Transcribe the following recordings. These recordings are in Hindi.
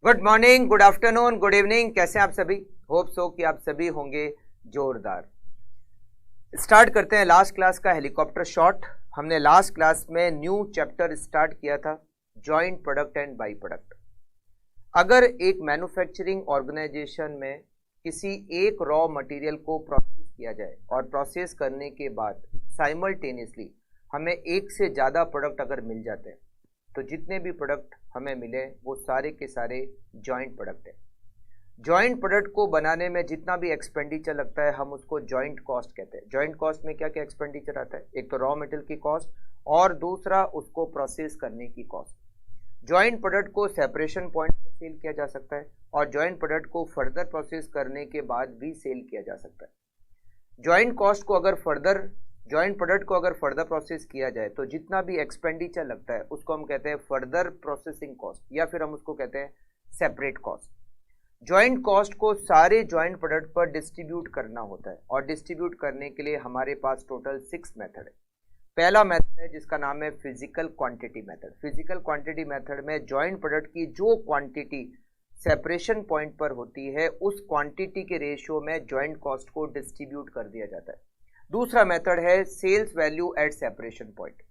Good morning, good afternoon, good evening. कैसे हैं आप सभी? होप सो कि आप सभी होंगे जोरदार। स्टार्ट करते हैं लास्ट क्लास का हेलीकॉप्टर शॉट। हमने लास्ट क्लास में न्यू चैप्टर स्टार्ट किया था, joint product and by product. अगर एक मैन्युफैक्चरिंग ऑर्गेनाइजेशन में किसी एक रॉ मटेरियल को प्रोसेस किया जाए और प्रोसेस करने के बाद साइमल्टेनियसली हमें एक से ज़्यादा प्रोडक्ट अगर मिल जाते हैं तो जितने भी प्रोडक्ट हमें मिले वो सारे के सारे जॉइंट प्रोडक्ट है। जॉइंट प्रोडक्ट को बनाने में जितना भी एक्सपेंडिचर लगता है हम उसको जॉइंट कॉस्ट कहते हैं। जॉइंट कॉस्ट में क्या क्या एक्सपेंडिचर आता है? एक तो रॉ मटेरियल की कॉस्ट और दूसरा उसको प्रोसेस करने की कॉस्ट। जॉइंट प्रोडक्ट को सेपरेशन पॉइंट पर सेल किया जा सकता है और जॉइंट प्रोडक्ट को फर्दर प्रोसेस करने के बाद भी सेल किया जा सकता है। जॉइंट प्रोडक्ट को अगर फर्दर प्रोसेस किया जाए तो जितना भी एक्सपेंडिचर लगता है उसको हम कहते हैं फर्दर प्रोसेसिंग कॉस्ट या फिर हम उसको कहते हैं सेपरेट कॉस्ट। जॉइंट कॉस्ट को सारे जॉइंट प्रोडक्ट पर डिस्ट्रीब्यूट करना होता है और डिस्ट्रीब्यूट करने के लिए हमारे पास टोटल 6 मेथड है। पहला मेथड है जिसका नाम है physical quantity method. Physical quantity method में जॉइंट प्रोडक्ट की जो क्वांटिटी सेपरेशन पॉइंट पर होती है उस क्वांटिटी के रेशियो में जॉइंट कॉस्ट को डिस्ट्रीब्यूट कर दिया जाता है। दूसरा मेथड है sales value at separation point.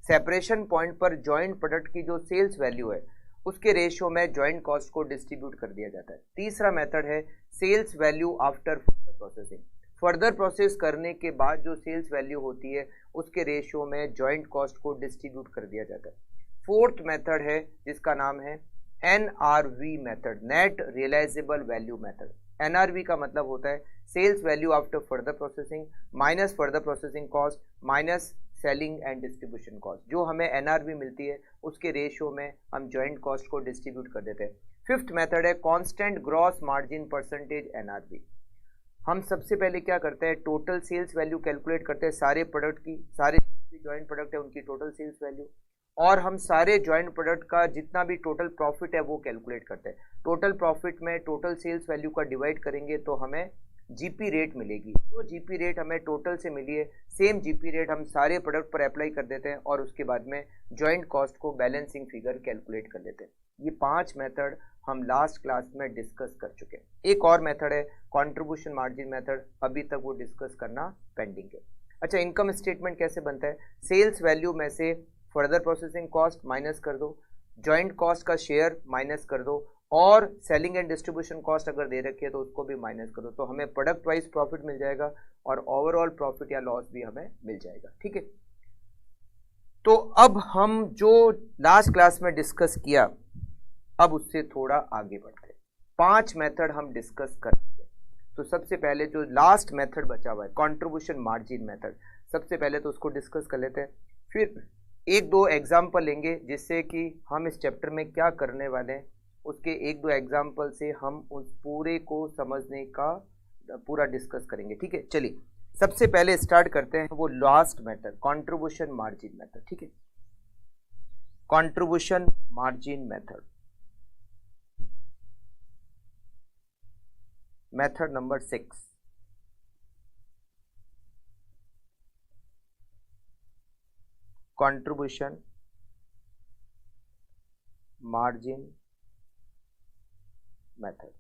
Separation point पर जॉइंट प्रोडक्ट की जो सेल्स वैल्यू है उसके रेशियो में जॉइंट कॉस्ट को डिस्ट्रीब्यूट कर दिया जाता है। तीसरा मेथड है sales value after further processing. Further process करने के बाद जो सेल्स वैल्यू होती है उसके रेशियो में जॉइंट कॉस्ट को डिस्ट्रीब्यूट कर दिया जाता है। फोर्थ मेथड है जिसका नाम है NRV method, net realisable value method. NRV का मतलब होता है sales value after further processing minus further processing cost minus selling and distribution cost. जो हमें NRV मिलती है उसके रेशियो में हम जॉइंट कॉस्ट को डिस्ट्रीब्यूट कर देते हैं। फिफ्थ मेथड है constant gross margin percentage NRV। हम सबसे पहले क्या करते हैं, टोटल सेल्स वैल्यू कैलकुलेट करते हैं सारे प्रोडक्ट की, सारे जॉइंट प्रोडक्ट है उनकी टोटल सेल्स वैल्यू, और हम सारे जॉइंट प्रोडक्ट का जितना भी टोटल प्रॉफिट है वो कैलकुलेट करते हैं। टोटल प्रॉफिट में टोटल सेल्स वैल्यू का डिवाइड करेंगे तो हमें जीपी रेट मिलेगी। जो जीपी रेट हमें टोटल से मिली है सेम जीपी रेट हम सारे प्रोडक्ट पर अप्लाई कर देते हैं और उसके बाद में जॉइंट कॉस्ट को बैलेंसिंग फिगर कैलकुलेट कर देते हैं। ये 5 मेथड हम लास्ट क्लास में डिस्कस कर चुके हैं। एक और मेथड है कंट्रीब्यूशन मार्जिन मेथड, अभी तक वो डिस्कस करना पेंडिंग है। अच्छा, इनकम स्टेटमेंट कैसे बनता है? सेल्स वैल्यू में से फर्दर प्रोसेसिंग कॉस्ट माइनस कर दो, जॉइंट कॉस्ट का शेयर माइनस कर दो और सेलिंग एंड डिस्ट्रीब्यूशन कॉस्ट अगर दे रखी है तो उसको भी माइनस करो, तो हमें प्रोडक्ट वाइज प्रॉफिट मिल जाएगा और ओवरऑल प्रॉफिट या लॉस भी हमें मिल जाएगा। ठीक है, तो अब हम जो लास्ट क्लास में डिस्कस किया अब उससे थोड़ा आगे बढ़ते हैं। 5 मेथड हम डिस्कस करते हैं। तो सबसे पहले जो लास्ट मेथड बचा हुआ है कंट्रीब्यूशन मार्जिन मेथड, सबसे पहले तो उसको डिस्कस कर लेते हैं, फिर एक दो एग्जाम्पल लेंगे जिससे कि हम इस चैप्टर में क्या करने वाले हैं उसके एक दो एग्जाम्पल से हम उस पूरे को समझने का पूरा डिस्कस करेंगे। ठीक है, चलिए सबसे पहले स्टार्ट करते हैं वो last method contribution margin method. ठीक है, contribution margin method, method number 6। Contribution margin method.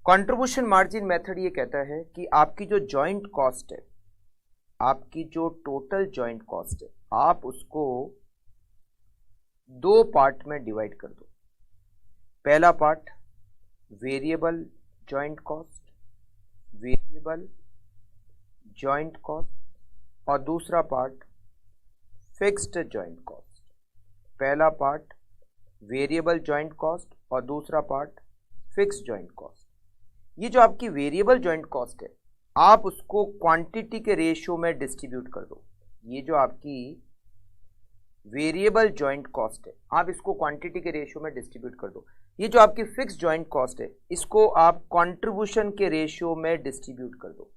Contribution margin method ये कहता है कि आपकी जो जॉइंट कॉस्ट है, आपकी जो टोटल जॉइंट कॉस्ट है, आप उसको 2 पार्ट में डिवाइड कर दो। पहला part variable joint cost, variable joint cost, और दूसरा पार्ट फिक्स्ड जॉइंट कॉस्ट। पहला पार्ट वेरिएबल जॉइंट कॉस्ट और दूसरा पार्ट फिक्स्ड जॉइंट कॉस्ट। ये जो आपकी वेरिएबल जॉइंट कॉस्ट है आप उसको क्वांटिटी के रेशियो में डिस्ट्रीब्यूट कर दो। ये जो आपकी वेरिएबल जॉइंट कॉस्ट है आप इसको क्वांटिटी के रेशियो में डिस्ट्रीब्यूट कर दो। ये जो आपकी फिक्स्ड जॉइंट कॉस्ट है इसको आप कंट्रीब्यूशन के रेशियो में डिस्ट्रीब्यूट कर दो।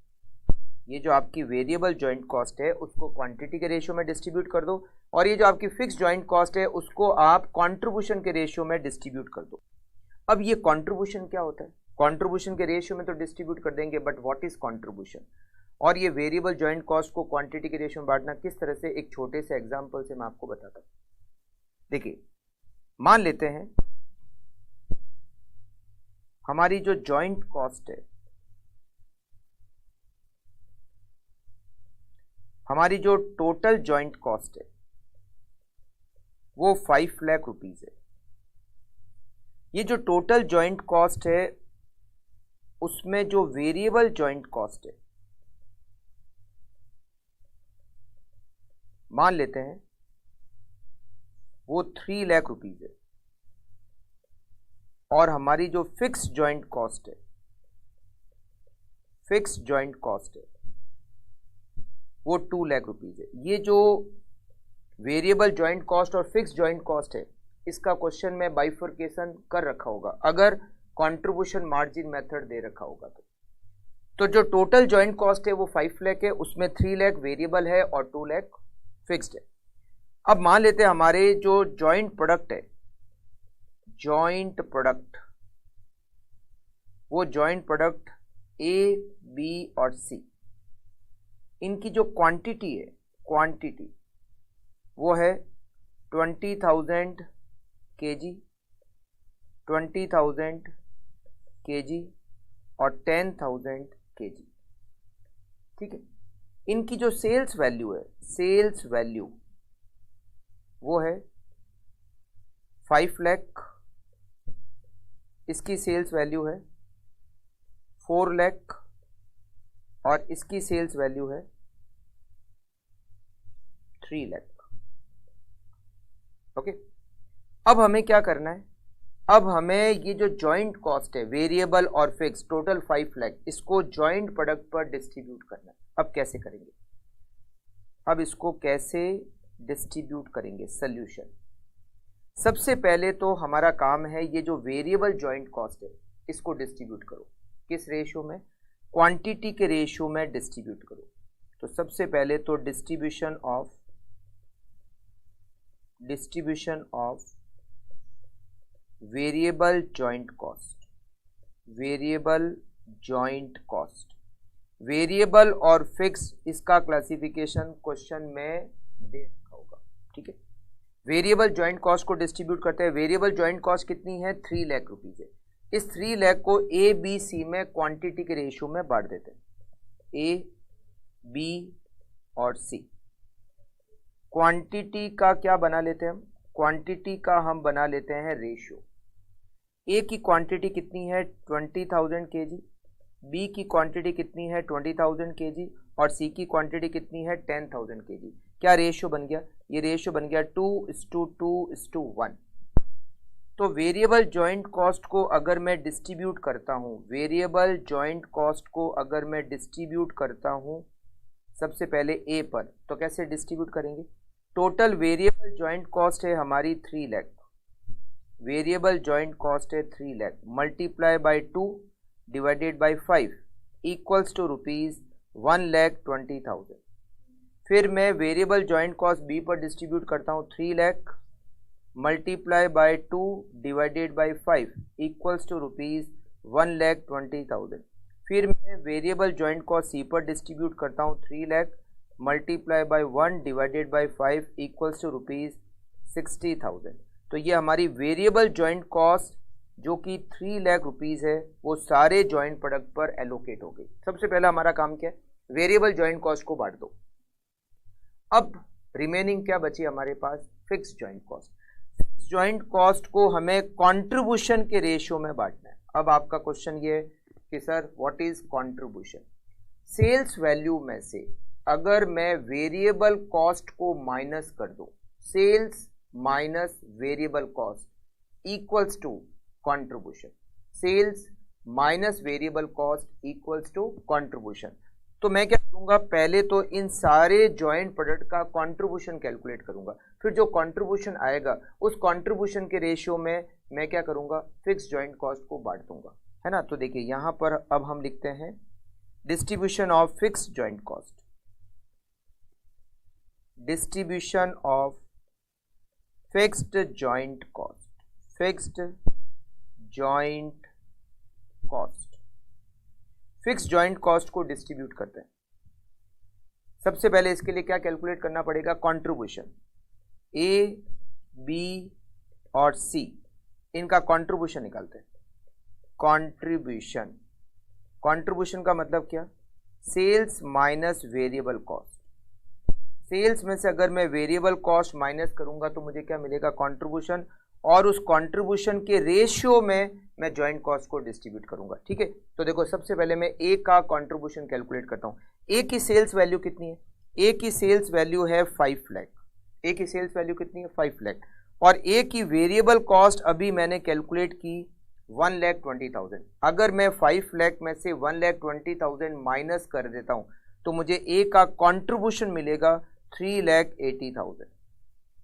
ये जो आपकी वेरिएबल जॉइंट कॉस्ट है उसको क्वांटिटी के रेशियो में डिस्ट्रीब्यूट कर दो और ये जो आपकी फिक्स्ड जॉइंट कॉस्ट है उसको आप कंट्रीब्यूशन के रेशियो में डिस्ट्रीब्यूट कर दो। अब ये कंट्रीब्यूशन क्या होता है? कंट्रीब्यूशन के रेशियो में तो डिस्ट्रीब्यूट कर देंगे, बट व्हाट इज कंट्रीब्यूशन? और ये वेरिएबल जॉइंट कॉस्ट को क्वांटिटी के रेशियो में बांटना किस तरह से, एक छोटे से एग्जांपल से मैं आपको बताता हूँ। देखिए, मान लेते हैं हमारी जो जॉइंट कॉस्ट है, हमारी जो टोटल जॉइंट कॉस्ट है वो 5 लाख रुपीज है। ये जो टोटल जॉइंट कॉस्ट है उसमें जो वेरिएबल जॉइंट कॉस्ट है मान लेते हैं वो 3 लाख रुपीज है, और हमारी जो फिक्स जॉइंट कॉस्ट है, फिक्स जॉइंट कॉस्ट है वो 2 लाख रुपीज है। ये जो वेरिएबल जॉइंट कॉस्ट और फिक्स जॉइंट कॉस्ट है इसका क्वेश्चन में बाइफर्केशन कर रखा होगा अगर कंट्रीब्यूशन मार्जिन मेथड दे रखा होगा तो जो टोटल जॉइंट कॉस्ट है वो 5 लाख है, उसमें 3 लाख वेरिएबल है और 2 लाख फिक्स्ड है। अब मान लेते हैं हमारे जो जॉइंट प्रोडक्ट है, जॉइंट प्रोडक्ट, वो जॉइंट प्रोडक्ट ए बी और सी, इनकी जो क्वांटिटी है, क्वांटिटी वो है 20,000 kg, 20,000 kg और 10,000 kg। ठीक है, इनकी जो सेल्स वैल्यू है, सेल्स वैल्यू वो है 5 लाख, इसकी सेल्स वैल्यू है 4 लाख और इसकी सेल्स वैल्यू है 3 लाख। ओके, अब हमें क्या करना है, अब हमें ये जो जॉइंट कॉस्ट है वेरिएबल और फिक्स टोटल 5 लाख, इसको जॉइंट प्रोडक्ट पर डिस्ट्रीब्यूट करना है। अब कैसे करेंगे, अब इसको कैसे डिस्ट्रीब्यूट करेंगे, सोल्यूशन। सबसे पहले तो हमारा काम है ये जो वेरिएबल जॉइंट कॉस्ट है इसको डिस्ट्रीब्यूट करो। किस रेशियो में, क्वांटिटी के रेशियो में डिस्ट्रीब्यूट करो। तो सबसे पहले तो distribution of variable joint cost, variable joint cost, variable और फिक्स, इसका क्लासिफिकेशन क्वेश्चन में दे रखा होगा। ठीक है, वेरिएबल जॉइंट कॉस्ट को डिस्ट्रीब्यूट करते हैं। वेरिएबल जॉइंट कॉस्ट कितनी है, 3 लाख रुपीज है। इस 3 लाख को ए बी सी में क्वांटिटी के रेशियो में बांट देते हैं, ए बी और सी। क्वांटिटी का क्या बना लेते हैं हम, क्वांटिटी का हम बना लेते हैं रेशियो। ए की क्वांटिटी कितनी है 20,000 kg, बी की क्वांटिटी कितनी है 20,000 kg और सी की क्वांटिटी कितनी है 10,000 kg। क्या रेशियो बन गया, ये रेशियो बन गया 2:2:1। तो वेरिएबल जॉइंट कॉस्ट को अगर मैं डिस्ट्रीब्यूट करता हूँ, वेरिएबल जॉइंट कॉस्ट को अगर मैं डिस्ट्रीब्यूट करता हूँ सबसे पहले ए पर, तो कैसे डिस्ट्रीब्यूट करेंगे, टोटल वेरिएबल जॉइंट कॉस्ट है हमारी 3 लाख, वेरिएबल जॉइंट कॉस्ट है 3 lakh, multiply by 2 divided by 5 equals to ₹1,20,000। फिर मैं वेरिएबल जॉइंट कॉस्ट बी पर डिस्ट्रीब्यूट करता हूँ 3 lakh multiply by 2 divided by 5 equals to ₹1,20,000। फिर मैं वेरिएबल जॉइंट कॉस्ट सी पर डिस्ट्रीब्यूट करता हूँ 3 lakh multiply by 1 divided by 5 equals to ₹60,000। तो ये हमारी वेरिएबल जॉइंट कॉस्ट जो कि 3 लाख रुपीज़ है वो सारे जॉइंट प्रोडक्ट पर एलोकेट हो गई। सबसे पहला हमारा काम क्या है, वेरिएबल जॉइंट कॉस्ट को बांट दो। अब रिमेनिंग क्या बची हमारे पास, fix joint cost. Fix joint cost को हमें कंट्रीब्यूशन के रेशियो में बांटना है। अब आपका क्वेश्चन ये है कि sir what is contribution. Sales value में से अगर मैं वेरिएबल कॉस्ट को माइनस कर दूं, sales minus variable cost equals to contribution, sales minus variable cost equals to contribution. तो मैं क्या करूंगा, पहले तो इन सारे जॉइंट प्रोडक्ट का कंट्रीब्यूशन कैलकुलेट करूंगा, फिर जो कंट्रीब्यूशन आएगा उस कंट्रीब्यूशन के रेशियो में मैं क्या करूंगा, फिक्स जॉइंट कॉस्ट को बांट दूंगा, है ना। तो देखिए यहां पर अब हम लिखते हैं distribution of fix joint cost, distribution of fixed joint cost, fixed joint cost, fix joint cost को डिस्ट्रीब्यूट करते हैं। सबसे पहले इसके लिए क्या कैलकुलेट करना पड़ेगा, कंट्रीब्यूशन। ए बी और सी, इनका कंट्रीब्यूशन निकालते हैं। कंट्रीब्यूशन, कंट्रीब्यूशन का मतलब क्या? Sales minus variable cost. Sales में से अगर मैं वेरिएबल कॉस्ट माइनस करूंगा तो मुझे क्या मिलेगा? कंट्रीब्यूशन। और उस कंट्रीब्यूशन के रेशियो में मैं जॉइंट कॉस्ट को डिस्ट्रीब्यूट करूंगा। ठीक है, तो देखो सबसे पहले मैं ए का कंट्रीब्यूशन कैलकुलेट करता हूं। ए की सेल्स वैल्यू कितनी है? ए की सेल्स वैल्यू है 5 लाख। ए की सेल्स वैल्यू कितनी है? 5 लाख। और ए की वेरिएबल कॉस्ट अभी मैंने कैलकुलेट की 1,20,000। अगर मैं 5 लाख में से 1,20,000 माइनस कर देता हूं तो मुझे ए का कंट्रीब्यूशन मिलेगा 3,80,000।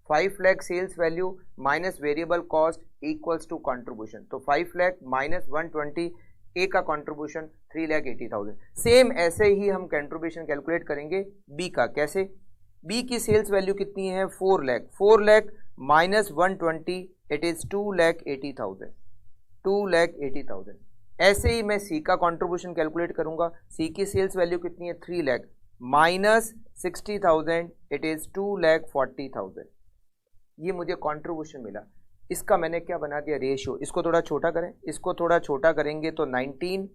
5 lakh sales value minus variable cost equals to contribution. तो 5 लाख माइनस 120, ए का कंट्रीब्यूशन 3,80,000। सेम ऐसे ही हम कंट्रीब्यूशन कैलकुलेट करेंगे बी का। कैसे? बी की सेल्स वैल्यू कितनी है? 4 lakh. 4 lakh minus 120, it is 2,80,000। 2,80,000। ऐसे ही मैं सी का कंट्रीब्यूशन कैलकुलेट करूंगा। सी की सेल्स वैल्यू कितनी है? 3 लाख माइनस 60,000, इट इज 2,40,000। ये मुझे कंट्रीब्यूशन मिला। इसका मैंने क्या बना दिया? रेशियो। इसको थोड़ा छोटा करें, इसको थोड़ा छोटा करेंगे तो 19,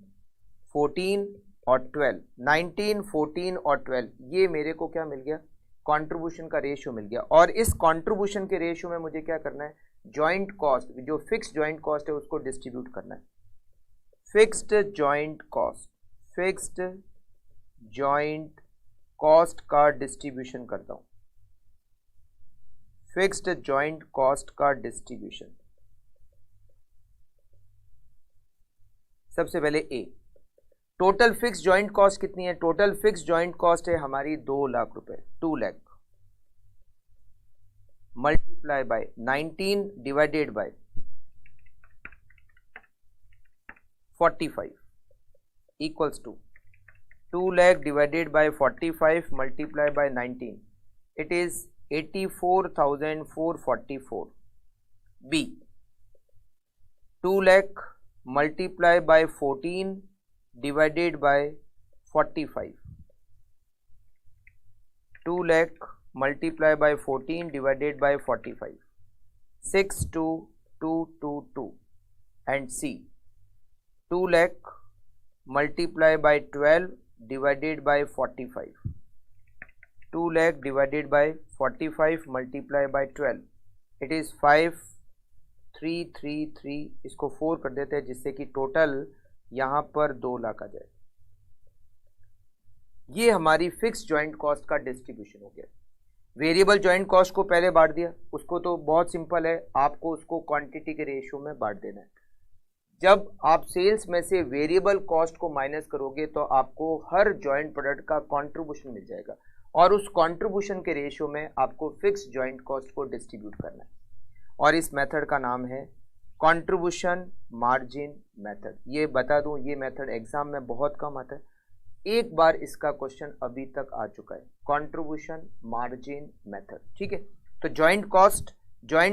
14 और 12, 19, 14 और 12, ये मेरे को क्या मिल गया? कंट्रीब्यूशन का रेशियो मिल गया। और इस कंट्रीब्यूशन के रेशियो में मुझे क्या करना है? जॉइंट कॉस्ट, जो फिक्स जॉइंट कॉस्ट है उसको डिस्ट्रीब्यूट करना है। Fixed joint cost, fixed joint cost का डिस्ट्रीब्यूशन करता हूं। फिक्स्ड जॉइंट कॉस्ट का डिस्ट्रीब्यूशन। सबसे पहले ए, टोटल फिक्स जॉइंट कॉस्ट कितनी है? टोटल फिक्स जॉइंट कॉस्ट है हमारी 2 लाख रुपए। 2 lakh multiply by 19 divided by 45 equals to 2 lakh divided by 45 multiply by 19, it is 84,444। B, 2 lakh multiply by 14 divided by 45, 2 lakh multiply by 14 divided by 45, 62,222। And C, 2 lakh multiply by 12 divided by 45, 2 lakh divided by 45 multiply by 12, it is 5333। इसको 4 कर देते हैं जिससे कि टोटल यहां पर 2 लाख आ जाए। ये हमारी फिक्स जॉइंट कॉस्ट का डिस्ट्रीब्यूशन हो गया। वेरिएबल जॉइंट कॉस्ट को पहले बांट दिया, उसको तो बहुत सिंपल है, आपको उसको क्वांटिटी के रेशियो में बांट देना है। जब आप सेल्स में से वेरिएबल कॉस्ट को माइनस करोगे तो आपको हर जॉइंट प्रोडक्ट का कंट्रीब्यूशन मिल जाएगा और उस कंट्रीब्यूशन के रेशियो में आपको फिक्स जॉइंट कॉस्ट को डिस्ट्रीब्यूट करना है। और इस मेथड का नाम है कंट्रीब्यूशन मार्जिन मेथड। ये बता दूं, ये मेथड एग्जाम में बहुत कम आता है, एक बार इसका क्वेश्चन अभी तक आ चुका है, कंट्रीब्यूशन मार्जिन मेथड। ठीक है, तो जॉइंट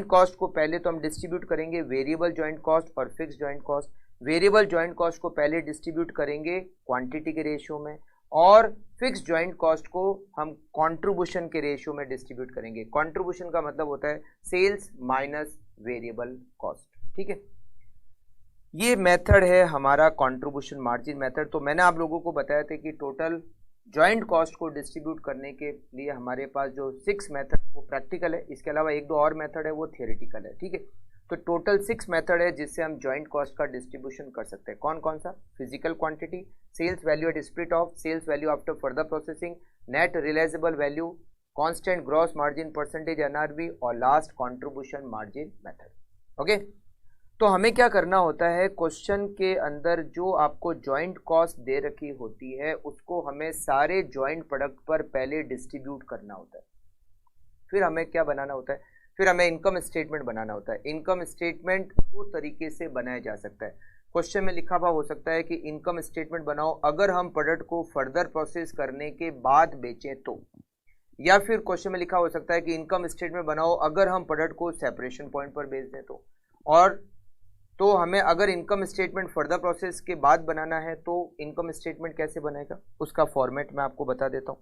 कॉस्ट को पहले तो हम डिस्ट्रीब्यूट करेंगे वेरिएबल जॉइंट कॉस्ट और fix joint cost. Variable joint cost को पहले डिस्ट्रीब्यूट करेंगे क्वांटिटी के रेशियो में और फिक्स जॉइंट कॉस्ट को हम कंट्रीब्यूशन के रेशियो में डिस्ट्रीब्यूट करेंगे। कंट्रीब्यूशन का मतलब होता है सेल्स माइनस वेरिएबल कॉस्ट। ठीक है, ये मेथड है हमारा कंट्रीब्यूशन मार्जिन मेथड। तो मैंने आप लोगों को बताया था कि टोटल जॉइंट कॉस्ट को डिस्ट्रीब्यूट करने के लिए हमारे पास जो 6 मेथड वो प्रैक्टिकल है, इसके अलावा 1-2 और मेथड है वो थियोरेटिकल है। ठीक है, तो टोटल 6 मेथड है जिससे हम जॉइंट कॉस्ट का डिस्ट्रीब्यूशन कर सकते हैं। कौन कौन सा? Physical quantity, sales value at split off, sales value after further processing, net realisable value, constant gross margin percentage NRV और last contribution margin method. Okay, तो हमें क्या करना होता है, क्वेश्चन के अंदर जो आपको जॉइंट कॉस्ट दे रखी होती है उसको हमें सारे जॉइंट प्रोडक्ट पर पहले डिस्ट्रीब्यूट करना होता है। फिर हमें क्या बनाना होता है? फिर हमें इनकम स्टेटमेंट बनाना होता है। इनकम स्टेटमेंट 2 तरीके से बनाया जा सकता है। क्वेश्चन में लिखा हुआ हो सकता है कि इनकम स्टेटमेंट बनाओ अगर हम प्रोडक्ट को फर्दर प्रोसेस करने के बाद बेचें तो, या फिर क्वेश्चन में लिखा हो सकता है कि इनकम स्टेटमेंट बनाओ अगर हम प्रोडक्ट को सेपरेशन पॉइंट पर बेच दें तो। और तो हमें अगर इनकम स्टेटमेंट फर्दर प्रोसेस के बाद बनाना है तो इनकम स्टेटमेंट कैसे बनेगा उसका फॉर्मेट मैं आपको बता देता हूँ।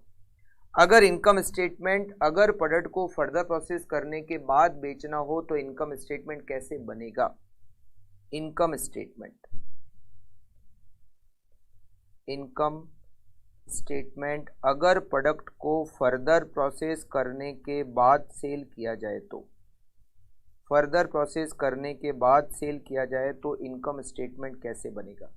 अगर इनकम स्टेटमेंट, अगर प्रोडक्ट को फर्दर प्रोसेस करने के बाद बेचना हो तो इनकम स्टेटमेंट कैसे बनेगा? इनकम स्टेटमेंट, इनकम स्टेटमेंट अगर प्रोडक्ट को फर्दर प्रोसेस करने के बाद सेल किया जाए तो, फर्दर प्रोसेस करने के बाद सेल किया जाए तो इनकम स्टेटमेंट कैसे बनेगा?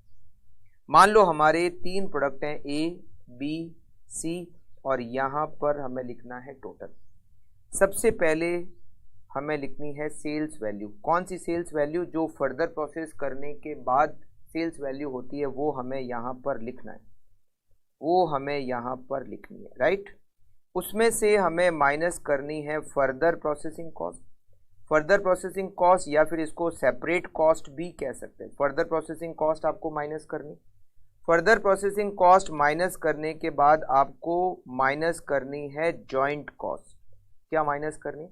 मान लो हमारे 3 प्रोडक्ट हैं, ए, बी, सी, और यहाँ पर हमें लिखना है टोटल। सबसे पहले हमें लिखनी है सेल्स वैल्यू। कौन सी सेल्स वैल्यू? जो फर्दर प्रोसेस करने के बाद सेल्स वैल्यू होती है वो हमें यहाँ पर लिखना है, वो हमें यहाँ पर लिखनी है, राइट। उसमें से हमें माइनस करनी है further processing cost. Further processing cost या फिर इसको सेपरेट कॉस्ट भी कह सकते हैं। फर्दर प्रोसेसिंग कॉस्ट आपको माइनस करनी, फर्दर प्रोसेसिंग कॉस्ट माइनस करने के बाद आपको माइनस करनी है जॉइंट कॉस्ट। क्या माइनस करनी?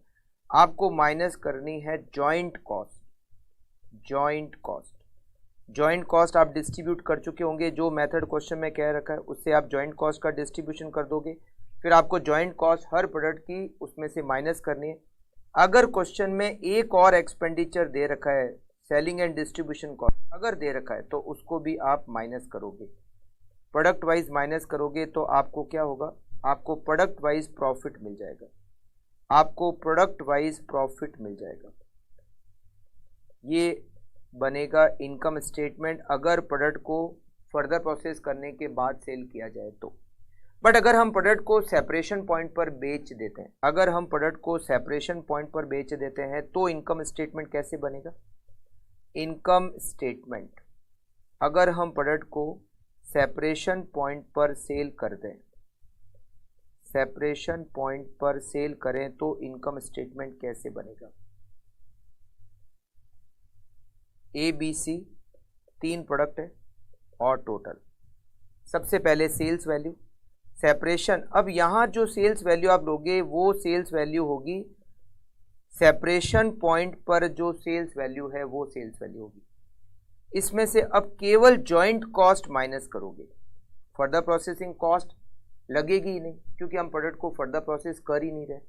आपको माइनस करनी है joint cost. Joint cost, joint cost आप डिस्ट्रीब्यूट कर चुके होंगे, जो मेथड क्वेश्चन में कह रखा है उससे आप जॉइंट कॉस्ट का डिस्ट्रीब्यूशन कर दोगे। फिर आपको जॉइंट कॉस्ट हर प्रोडक्ट की उसमें से माइनस करनी है। अगर क्वेश्चन में एक और एक्सपेंडिचर दे रखा है, सेलिंग एंड डिस्ट्रीब्यूशन कॉस्ट अगर दे रखा है, तो उसको भी आप माइनस करोगे, प्रोडक्ट वाइज माइनस करोगे तो आपको क्या होगा? आपको प्रोडक्ट वाइज प्रॉफिट मिल जाएगा, आपको प्रोडक्ट वाइज प्रॉफिट मिल जाएगा। ये बनेगा इनकम स्टेटमेंट अगर प्रोडक्ट को फर्दर प्रोसेस करने के बाद सेल किया जाए तो। बट अगर हम प्रोडक्ट को सेपरेशन पॉइंट पर बेच देते हैं, अगर हम प्रोडक्ट को सेपरेशन पॉइंट पर बेच देते हैं तो इनकम स्टेटमेंट कैसे बनेगा? इनकम स्टेटमेंट अगर हम प्रोडक्ट को सेपरेशन पॉइंट पर सेल कर दें, सेपरेशन पॉइंट पर सेल करें तो इनकम स्टेटमेंट कैसे बनेगा? ए, बी, सी 3 प्रोडक्ट है और टोटल। सबसे पहले सेल्स वैल्यू, सेपरेशन। अब यहाँ जो सेल्स वैल्यू आप लोगे वो सेल्स वैल्यू होगी सेपरेशन पॉइंट पर, जो सेल्स वैल्यू है वो सेल्स वैल्यू होगी। इसमें से अब केवल जॉइंट कॉस्ट माइनस करोगे, फर्दर प्रोसेसिंग कॉस्ट लगेगी ही नहीं क्योंकि हम प्रोडक्ट को फर्दर प्रोसेस कर ही नहीं रहे।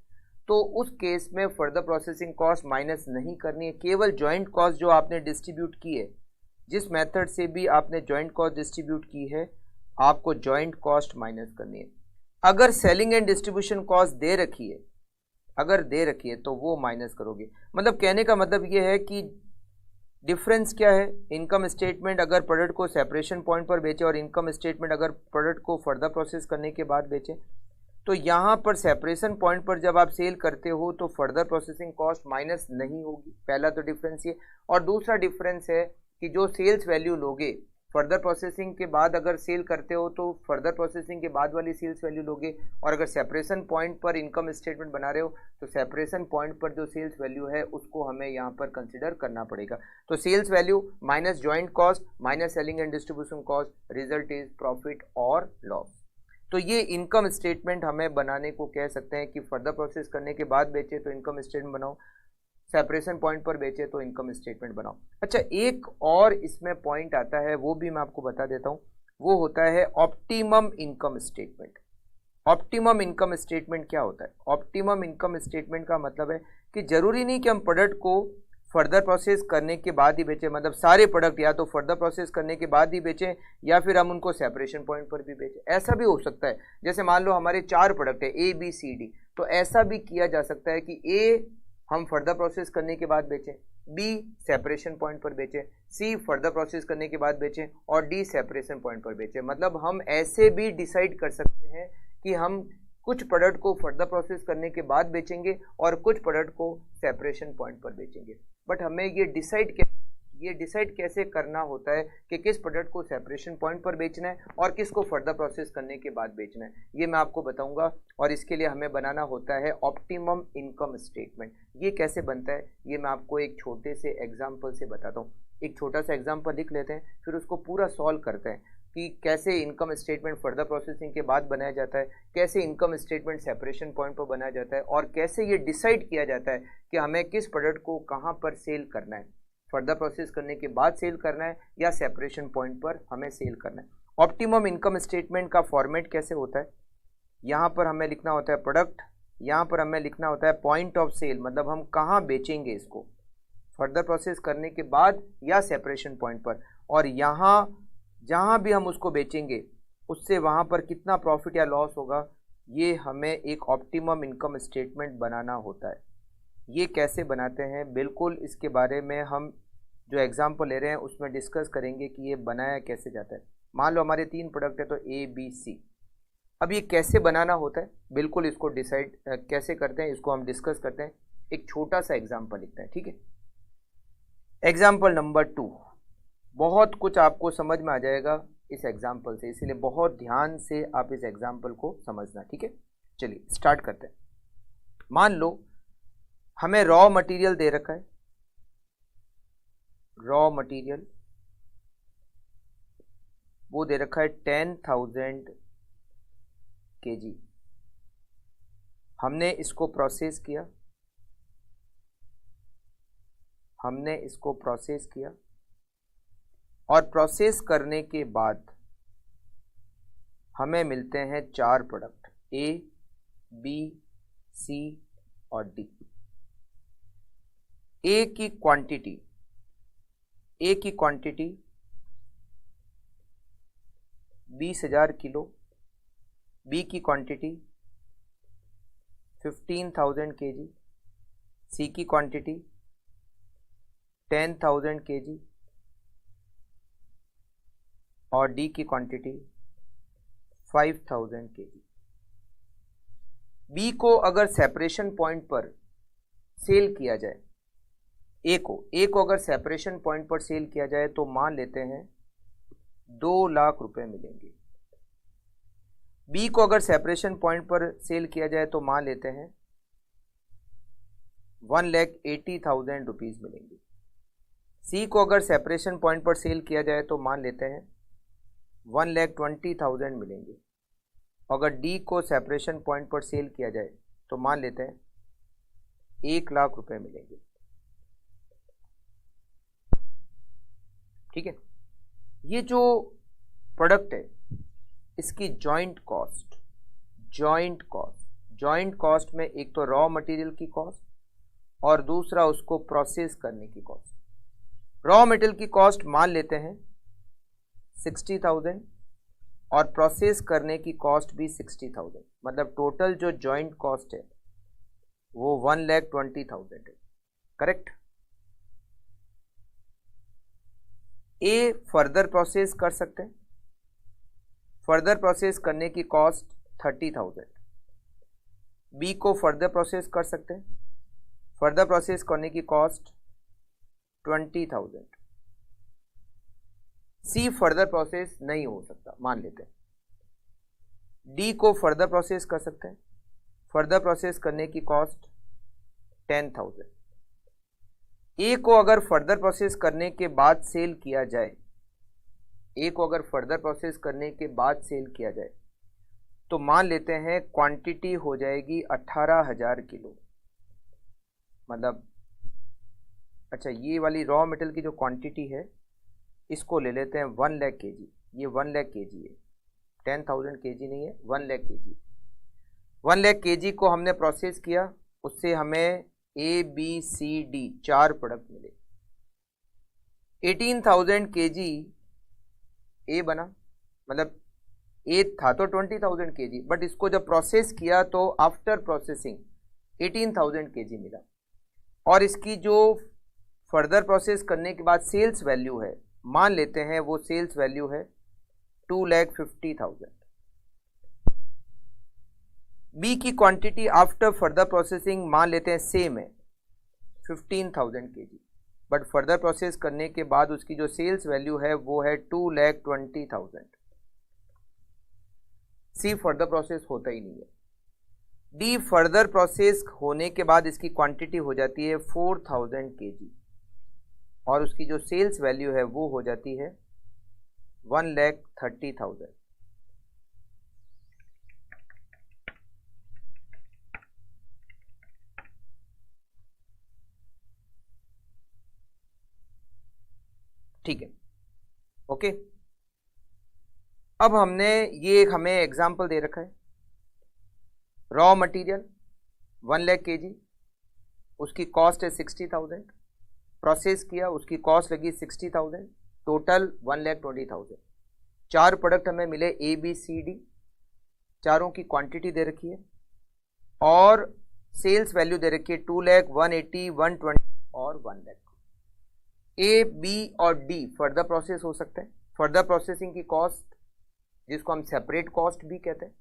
तो उस केस में फर्दर प्रोसेसिंग कॉस्ट माइनस नहीं करनी है, केवल जॉइंट कॉस्ट जो आपने डिस्ट्रीब्यूट की है, जिस मेथड से भी आपने जॉइंट कॉस्ट डिस्ट्रीब्यूट की है, आपको जॉइंट कॉस्ट माइनस करनी है। अगर सेलिंग एंड डिस्ट्रीब्यूशन कॉस्ट दे रखी है, अगर दे रखी है तो वो माइनस करोगे। मतलब कहने का मतलब ये है कि डिफरेंस क्या है? इनकम स्टेटमेंट अगर प्रोडक्ट को सेपरेशन पॉइंट पर बेचे और इनकम स्टेटमेंट अगर प्रोडक्ट को फर्दर प्रोसेस करने के बाद बेचे, तो यहाँ पर सेपरेशन पॉइंट पर जब आप सेल करते हो तो फर्दर प्रोसेसिंग कॉस्ट माइनस नहीं होगी। पहला तो डिफरेंस ये। और दूसरा डिफरेंस है कि जो सेल्स वैल्यू लोगे फर्दर प्रोसेसिंग के बाद, अगर सेल करते हो तो फर्दर प्रोसेसिंग के बाद वाली सेल्स वैल्यू लोगे, और अगर सेपरेशन पॉइंट पर इनकम स्टेटमेंट बना रहे हो तो सेपरेशन पॉइंट पर जो सेल्स वैल्यू है उसको हमें यहाँ पर कंसिडर करना पड़ेगा। तो sales value minus joint cost minus selling and distribution cost, result is profit और लॉस। तो ये इनकम स्टेटमेंट हमें बनाने को कह सकते हैं कि फर्दर प्रोसेस करने के बाद बेचे तो इनकम स्टेटमेंट बनाओ, सेपरेशन पॉइंट पर बेचे तो इनकम स्टेटमेंट बनाओ। अच्छा, एक और इसमें पॉइंट आता है, वो भी मैं आपको बता देता हूँ, वो होता है optimum income statement. Optimum income statement क्या होता है? ऑप्टिमम इनकम स्टेटमेंट का मतलब है कि जरूरी नहीं कि हम प्रोडक्ट को फर्दर प्रोसेस करने के बाद ही बेचें, मतलब सारे प्रोडक्ट या तो फर्दर प्रोसेस करने के बाद ही बेचें या फिर हम उनको सेपरेशन पॉइंट पर भी बेचें। ऐसा भी हो सकता है, जैसे मान लो हमारे 4 प्रोडक्ट है ए, बी, सी, डी, तो ऐसा भी किया जा सकता है कि ए हम फर्दर प्रोसेस करने के बाद बेचें, बी सेपरेशन पॉइंट पर बेचें, सी फर्दर प्रोसेस करने के बाद बेचें और डी सेपरेशन पॉइंट पर बेचें। मतलब हम ऐसे भी डिसाइड कर सकते हैं कि हम कुछ प्रोडक्ट को फर्दर प्रोसेस करने के बाद बेचेंगे और कुछ प्रोडक्ट को सेपरेशन पॉइंट पर बेचेंगे। बट हमें ये डिसाइड कैसे करना होता है कि किस प्रोडक्ट को सेपरेशन पॉइंट पर बेचना है और किसको फर्दर प्रोसेस करने के बाद बेचना है, ये मैं आपको बताऊंगा। और इसके लिए हमें बनाना होता है ऑप्टिमम इनकम स्टेटमेंट। ये कैसे बनता है ये मैं आपको एक छोटे से एग्जाम्पल से बताता हूँ। एक छोटा सा एग्जाम्पल लिख लेते हैं, फिर उसको पूरा सॉल्व करते हैं कि कैसे इनकम स्टेटमेंट फर्दर प्रोसेसिंग के बाद बनाया जाता है, कैसे इनकम स्टेटमेंट सेपरेशन पॉइंट पर बनाया जाता है और कैसे ये डिसाइड किया जाता है कि हमें किस प्रोडक्ट को कहाँ पर सेल करना है, फर्दर प्रोसेस करने के बाद सेल करना है या सेपरेशन पॉइंट पर हमें सेल करना है। ऑप्टिमम इनकम स्टेटमेंट का फॉर्मेट कैसे होता है? यहाँ पर हमें लिखना होता है प्रोडक्ट, यहाँ पर हमें लिखना होता है पॉइंट ऑफ सेल, मतलब हम कहाँ बेचेंगे इसको फर्दर प्रोसेस करने के बाद या सेपरेशन पॉइंट पर, और यहाँ जहाँ भी हम उसको बेचेंगे उससे वहाँ पर कितना प्रॉफिट या लॉस होगा, ये हमें एक ऑप्टिमम इनकम स्टेटमेंट बनाना होता है। ये कैसे बनाते हैं, बिल्कुल इसके बारे में हम जो एग्जाम्पल ले रहे हैं उसमें डिस्कस करेंगे कि ये बनाया कैसे जाता है। मान लो हमारे 3 प्रोडक्ट है तो ए बी सी, अब ये कैसे बनाना होता है बिल्कुल इसको डिसाइड कैसे करते हैं इसको हम डिस्कस करते हैं। एक छोटा सा एग्जाम्पल लिखते हैं, ठीक है। एग्जाम्पल नंबर 2, बहुत कुछ आपको समझ में आ जाएगा इस एग्जाम्पल से, इसीलिए बहुत ध्यान से आप इस एग्जाम्पल को समझना, ठीक है। चलिए स्टार्ट करते हैं। मान लो हमें रॉ मटेरियल दे रखा है, रॉ मटेरियल वो दे रखा है 10,000 kg। हमने इसको प्रोसेस किया, हमने इसको प्रोसेस किया और प्रोसेस करने के बाद हमें मिलते हैं 4 प्रोडक्ट ए बी सी और डी। ए की क्वांटिटी 20,000 किलो, बी की क्वांटिटी 15,000 kg, सी की क्वांटिटी 10,000 kg और डी की क्वांटिटी 5,000 kg। बी को अगर सेपरेशन पॉइंट पर सेल किया जाए, ए को अगर सेपरेशन पॉइंट पर सेल किया जाए तो मान लेते हैं 2 लाख रुपए मिलेंगे। बी को अगर सेपरेशन पॉइंट पर सेल किया जाए तो मान लेते हैं 1,80,000 रुपीज मिलेंगे। सी को अगर सेपरेशन पॉइंट पर सेल किया जाए तो मान लेते हैं 1,20,000 मिलेंगे। अगर डी को सेपरेशन पॉइंट पर सेल किया जाए तो मान लेते हैं 1 लाख रुपए मिलेंगे, ठीक है। ये जो प्रोडक्ट है इसकी जॉइंट कॉस्ट में एक तो रॉ मटेरियल की कॉस्ट और दूसरा उसको प्रोसेस करने की कॉस्ट। रॉ मटेरियल की कॉस्ट मान लेते हैं 60,000 और प्रोसेस करने की कॉस्ट भी 60,000, मतलब टोटल जो जॉइंट कॉस्ट है वो 1,20,000 है, करेक्ट। ए फर्दर प्रोसेस कर सकते हैं, फर्दर प्रोसेस करने की कॉस्ट 30,000। बी को फर्दर प्रोसेस कर सकते हैं, फर्दर प्रोसेस करने की कॉस्ट 20,000। सी फर्दर प्रोसेस नहीं हो सकता, मान लेते हैं। डी को फर्दर प्रोसेस कर सकते हैं, फर्दर प्रोसेस करने की कॉस्ट 10,000। ए को अगर फर्दर प्रोसेस करने के बाद सेल किया जाए, ए को अगर फर्दर प्रोसेस करने के बाद सेल किया जाए तो मान लेते हैं क्वांटिटी हो जाएगी 18,000 किलो, मतलब अच्छा ये वाली रॉ मटेरियल की जो क्वांटिटी है इसको ले लेते हैं 1 लाख kg। ये 1 लाख kg है, 10,000 kg नहीं है, 1 लाख kg। 1 लाख kg को हमने प्रोसेस किया, उससे हमें A B C D 4 product मिले। 18,000 kg ए बना, मतलब ए था तो 20,000 kg, बट इसको जब प्रोसेस किया तो आफ्टर प्रोसेसिंग 18,000 kg मिला। और इसकी जो फर्दर प्रोसेस करने के बाद सेल्स वैल्यू है, मान लेते हैं वो सेल्स वैल्यू है 2,50,000। बी की क्वांटिटी आफ्टर फर्दर प्रोसेसिंग मान लेते हैं सेम है 15,000 kg, बट फर्दर प्रोसेस करने के बाद उसकी जो सेल्स वैल्यू है वो है 2,20,000। सी फर्दर प्रोसेस होता ही नहीं है। डी फर्दर प्रोसेस होने के बाद इसकी क्वांटिटी हो जाती है 4,000 kg और उसकी जो सेल्स वैल्यू है वो हो जाती है 1,30,000। ठीक है, ओके। अब हमने ये हमें एग्जाम्पल दे रखा है रॉ मटेरियल 1 लाख kg, उसकी कॉस्ट है 60,000, प्रोसेस किया उसकी कॉस्ट लगी 60,000, टोटल 1,20,000। 4 प्रोडक्ट हमें मिले A B C D, चारों की क्वांटिटी दे रखी है और सेल्स वैल्यू दे रखी है 2 लाख, 180, 120 और 1 लाख। A B और D फर्दर प्रोसेस हो सकता है। फर्दर प्रोसेसिंग की कॉस्ट जिसको हम सेपरेट कॉस्ट भी कहते हैं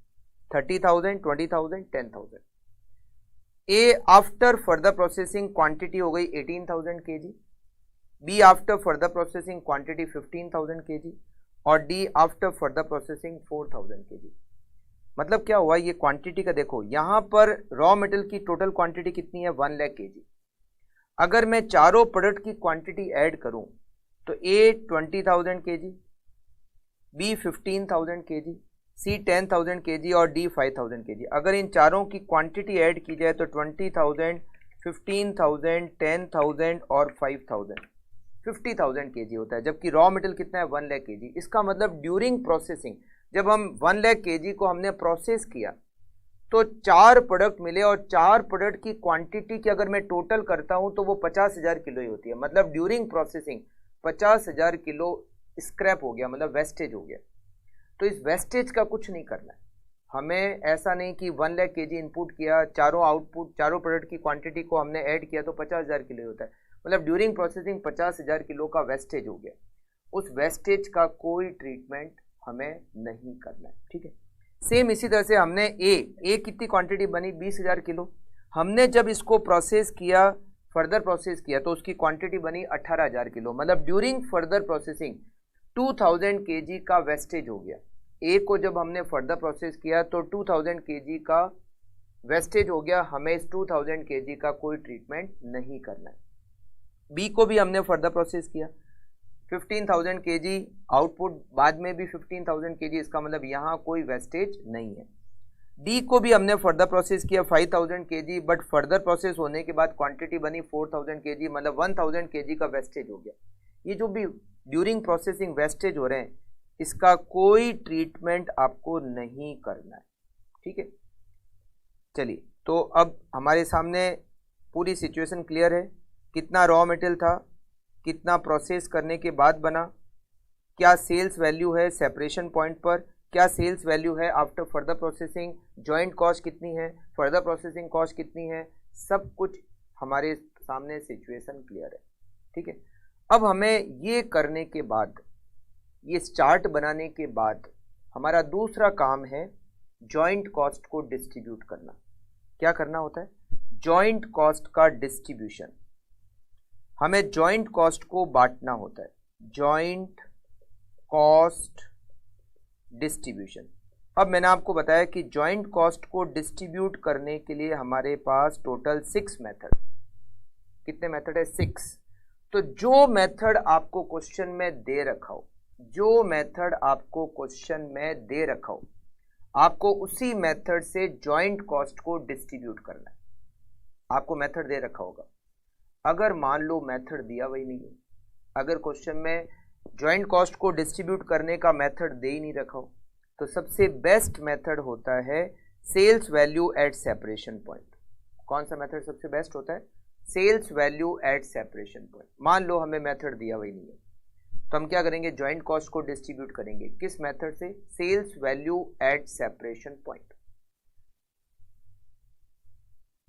30,000, 20,000, 10,000। A after further processing quantity हो गई 18,000 kg, B after further processing quantity 15,000 kg और D after further processing 4,000 kg। मतलब क्या हुआ, ये क्वांटिटी का देखो, यहां पर रॉ मटेरियल की टोटल क्वांटिटी कितनी है 1 लाख kg। अगर मैं चारों प्रोडक्ट की क्वांटिटी ऐड करूं तो A 20,000 kg, B 15,000 kg, C 10,000 kg और D 5,000 kg। अगर इन चारों की क्वांटिटी ऐड की जाए तो 20,000, 15,000, 10,000 और 5,000, 50,000 kg होता है, जबकि रॉ मटेरियल कितना है 1 लाख kg। इसका मतलब ड्यूरिंग प्रोसेसिंग जब हम 1 लाख kg को हमने प्रोसेस किया तो 4 प्रोडक्ट मिले और 4 प्रोडक्ट की क्वांटिटी की अगर मैं टोटल करता हूं तो वो 50,000 किलो ही होती है। मतलब ड्यूरिंग प्रोसेसिंग 50,000 किलो स्क्रैप हो गया, मतलब वेस्टेज हो गया। तो इस वेस्टेज का कुछ नहीं करना है हमें। ऐसा नहीं कि 1 लाख kg इनपुट किया, चारों आउटपुट, चारों प्रोडक्ट की क्वांटिटी को हमने ऐड किया तो 50,000 किलो होता है। मतलब ड्यूरिंग प्रोसेसिंग 50,000 किलो का वेस्टेज हो गया। उस वेस्टेज का कोई ट्रीटमेंट हमें नहीं करना है, ठीक है। सेम इसी तरह से हमने ए कितनी क्वांटिटी बनी 20,000 किलो। हमने जब इसको प्रोसेस किया, फर्दर प्रोसेस किया तो उसकी क्वांटिटी बनी 18,000 किलो। मतलब ड्यूरिंग फर्दर प्रोसेसिंग 2000 kg का वेस्टेज हो गया। ए को जब हमने फर्दर प्रोसेस किया तो 2000 kg का वेस्टेज हो गया। हमें इस 2000 kg का कोई ट्रीटमेंट नहीं करना है। बी को भी हमने फर्दर प्रोसेस किया, 15,000 kg आउटपुट, बाद में भी 15,000 kg, इसका मतलब यहाँ कोई वेस्टेज नहीं है। डी को भी हमने फर्दर प्रोसेस किया 5,000 kg, बट फर्दर प्रोसेस होने के बाद क्वांटिटी बनी 4,000 kg, मतलब 1,000 kg का वेस्टेज हो गया। ये जो भी ड्यूरिंग प्रोसेसिंग वेस्टेज हो रहे हैं इसका कोई ट्रीटमेंट आपको नहीं करना है, ठीक है। चलिए, तो अब हमारे सामने पूरी सिचुएशन क्लियर है। कितना रॉ मटेरियल था, कितना प्रोसेस करने के बाद बना, क्या सेल्स वैल्यू है सेपरेशन पॉइंट पर, क्या सेल्स वैल्यू है after further processing, joint cost कितनी है, फर्दर प्रोसेसिंग कॉस्ट कितनी है, सब कुछ हमारे सामने सिचुएशन क्लियर है, ठीक है। अब हमें ये करने के बाद, ये चार्ट बनाने के बाद हमारा दूसरा काम है जॉइंट कॉस्ट को डिस्ट्रीब्यूट करना। क्या करना होता है? जॉइंट कॉस्ट का डिस्ट्रीब्यूशन। हमें जॉइंट कॉस्ट को बांटना होता है, जॉइंट कॉस्ट डिस्ट्रीब्यूशन। अब मैंने आपको बताया कि जॉइंट कॉस्ट को डिस्ट्रीब्यूट करने के लिए हमारे पास टोटल 6 मेथड। कितने मेथड है? 6। तो जो मेथड आपको क्वेश्चन में दे रखा हो, जो मेथड आपको क्वेश्चन में दे रखा हो, आपको उसी मेथड से जॉइंट कॉस्ट को डिस्ट्रीब्यूट करना है। आपको मेथड दे रखा होगा। अगर मान लो मेथड दिया वही नहीं है, अगर क्वेश्चन में जॉइंट कॉस्ट को डिस्ट्रीब्यूट करने का मेथड दे ही नहीं रखा हो, तो सबसे बेस्ट मेथड होता है sales value at separation point. कौन सा मेथड सबसे बेस्ट होता है? Sales value at separation point. मान लो हमें मेथड दिया वही नहीं है, तो हम क्या करेंगे? जॉइंट कॉस्ट को डिस्ट्रीब्यूट करेंगे। किस मेथड से? Sales value at separation point.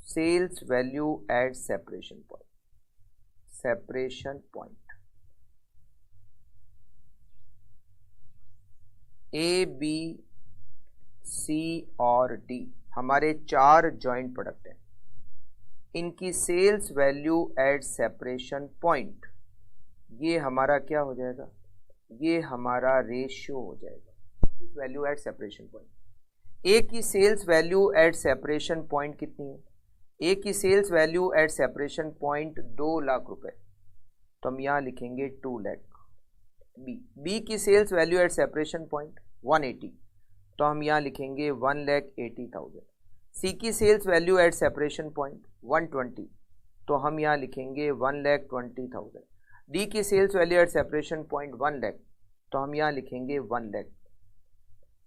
Sales value at separation point, separation point. A, B, C और डी हमारे 4 जॉइंट प्रोडक्ट हैं। इनकी sales value at separation point, ये हमारा क्या हो जाएगा? ये हमारा रेशियो हो जाएगा, value at separation point. A की sales value at separation point कितनी है? ए की sales value at separation point 2 lakh रुपए, तो हम यहाँ लिखेंगे 2 लाख। बी की sales value at separation point 180, तो हम यहाँ लिखेंगे 1,80,000। सी की sales value at separation point 120, तो हम यहाँ लिखेंगे 1,20,000। डी की sales value at separation point 1 lakh, तो हम यहाँ लिखेंगे 1 लाख।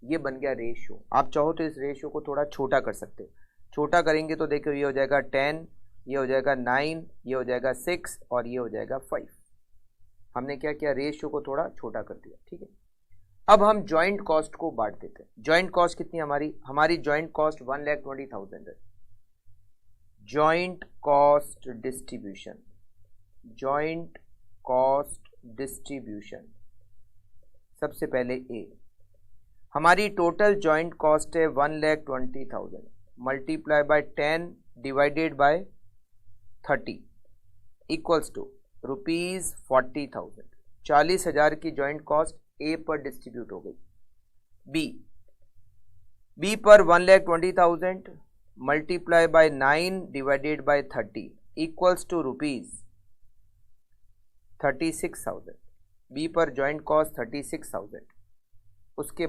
ये बन गया रेशियो। आप चाहो तो इस रेशियो को थोड़ा छोटा कर सकते हो, छोटा करेंगे तो देखो ये हो जाएगा 10, ये हो जाएगा 9, ये हो जाएगा 6 और ये हो जाएगा 5। हमने क्या किया, रेशियो को थोड़ा छोटा कर दिया, ठीक है। अब हम जॉइंट कॉस्ट को बांट देते हैं। जॉइंट कॉस्ट कितनी हमारी जॉइंट कॉस्ट 1,20,000 है। Joint cost distribution, joint cost distribution, सबसे पहले ए, हमारी टोटल जॉइंट कॉस्ट है 1,20,000 multiply by 10 divided by 30 equals to ₹40,000। 40,000 की जॉइंट कॉस्ट ए पर डिस्ट्रीब्यूट हो गई। बी पर 1,20,000 multiply by 9 divided by 30 equals to ₹36,000। B पर जॉइंट कॉस्ट 36,000। उसके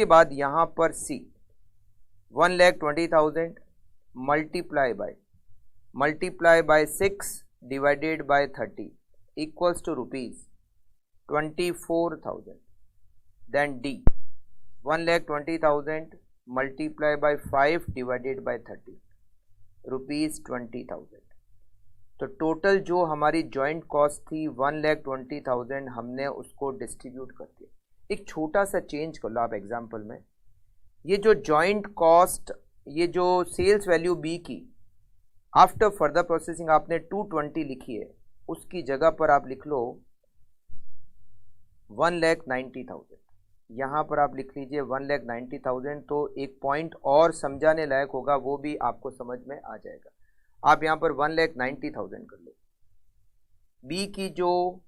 बाद यहां पर C 1,20,000 multiply by 6 divided by 30 equals to ₹24,000। Then D 1,20,000 multiply by 5 divided by 30 ₹20,000। तो टोटल जो हमारी जॉइंट कॉस्ट थी 1,20,000, हमने उसको डिस्ट्रीब्यूट कर दिया। एक छोटा सा चेंज कर लो आप एग्जांपल में, ये जो जॉइंट कॉस्ट, ये जो सेल्स वैल्यू बी की आफ्टर फर्दर प्रोसेसिंग आपने 220 लिखी है, उसकी जगह पर आप लिख लो 1,90,000। यहाँ पर आप लिख लीजिए 1,90,000। तो एक पॉइंट और समझाने लायक होगा, वो भी आपको समझ में आ जाएगा। आप यहाँ पर 1,90,000 कर लो। बी की जो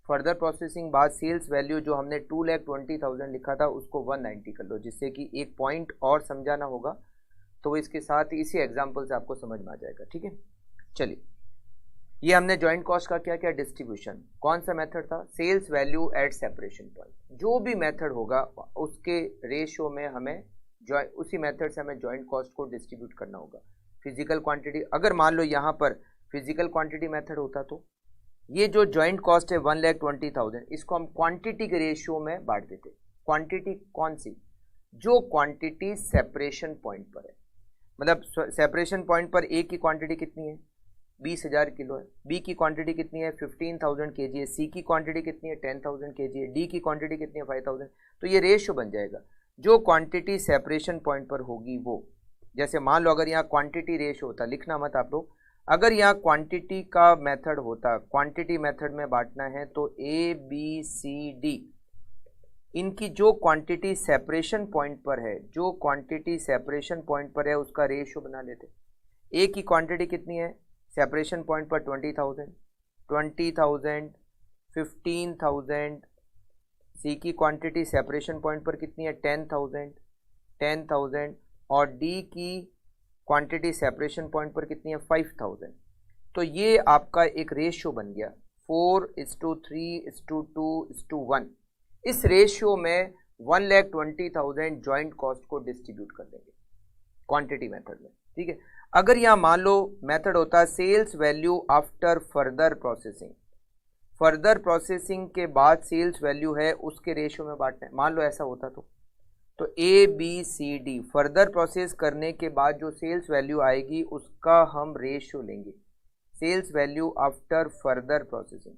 फर्दर प्रोसेसिंग बाद सेल्स वैल्यू जो हमने 2,20,000 लिखा था, उसको 190 कर लो, जिससे कि एक पॉइंट और समझाना होगा, तो इसके साथ इसी एग्जांपल से आपको समझ में आ जाएगा, ठीक है। चलिए, ये हमने जॉइंट कॉस्ट का क्या क्या डिस्ट्रीब्यूशन, कौन सा मेथड था, sales value at separation point. जो भी मेथड होगा उसके रेशियो में हमें उसी मेथड से हमें जॉइंट कॉस्ट को डिस्ट्रीब्यूट करना होगा। फिजिकल क्वांटिटी, अगर मान लो यहाँ पर फिजिकल क्वांटिटी मेथड होता तो ये जो जॉइंट कॉस्ट है 1,20,000, इसको हम क्वांटिटी के रेशियो में बांट देते। क्वांटिटी कौन सी, जो क्वांटिटी सेपरेशन पॉइंट पर है, मतलब सेपरेशन पॉइंट पर ए की क्वांटिटी कितनी है, 20,000 किलो है। बी की क्वांटिटी कितनी है, 15,000 kg है। सी की क्वांटिटी कितनी है, 10,000 kg है। डी की क्वांटिटी कितनी है, 5,000। तो ये रेशियो बन जाएगा। जो क्वांटिटी सेपरेशन पॉइंट पर होगी वो, जैसे मान लो अगर यहाँ क्वांटिटी रेशियो होता, लिखना मत आप लोग, अगर यहाँ क्वांटिटी का मेथड होता, क्वांटिटी मेथड में बांटना है, तो ए बी सी डी इनकी जो क्वांटिटी सेपरेशन पॉइंट पर है, जो क्वांटिटी सेपरेशन पॉइंट पर है उसका रेशियो बना लेते। ए की क्वांटिटी कितनी है सेपरेशन पॉइंट पर, 20,000, 15,000। सी की क्वांटिटी सेपरेशन पॉइंट पर कितनी है, 10,000। और डी की क्वांटिटी सेपरेशन पॉइंट पर कितनी है, 5,000। तो ये आपका एक रेशियो बन गया 4:3:2:1। इस रेशियो में 1,20,000 जॉइंट कॉस्ट को डिस्ट्रीब्यूट कर देंगे क्वांटिटी मेथड में, ठीक है। अगर यहाँ मान लो मेथड होता है sales value after further processing, further processing के बाद सेल्स वैल्यू है उसके रेशियो में बांटना है, मान लो ऐसा होता तो A B C D further process करने के बाद जो सेल्स वैल्यू आएगी उसका हम रेशियो लेंगे। Sales value after further processing,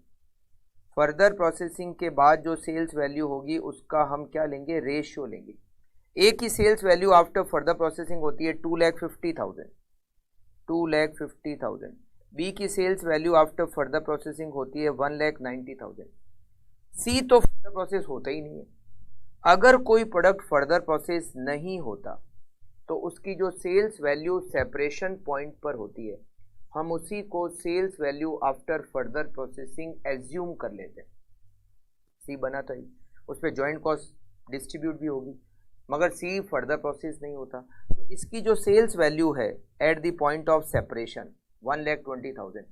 further processing के बाद जो सेल्स वैल्यू होगी उसका हम क्या लेंगे, रेशियो लेंगे। ए की sales value after further processing होती है 2,50,000। बी की sales value after further processing होती है 1,90,000। सी तो फर्दर प्रोसेस होता ही नहीं है। अगर कोई प्रोडक्ट फर्दर प्रोसेस नहीं होता तो उसकी जो सेल्स वैल्यू सेपरेशन पॉइंट पर होती है, हम उसी को sales value after further processing assume कर लेते हैं। सी बना तो ही उस पर जॉइंट कॉस्ट डिस्ट्रीब्यूट भी होगी, मगर सी फर्दर प्रोसेस नहीं होता, तो इसकी जो सेल्स वैल्यू है at the point of separation 1,20,000,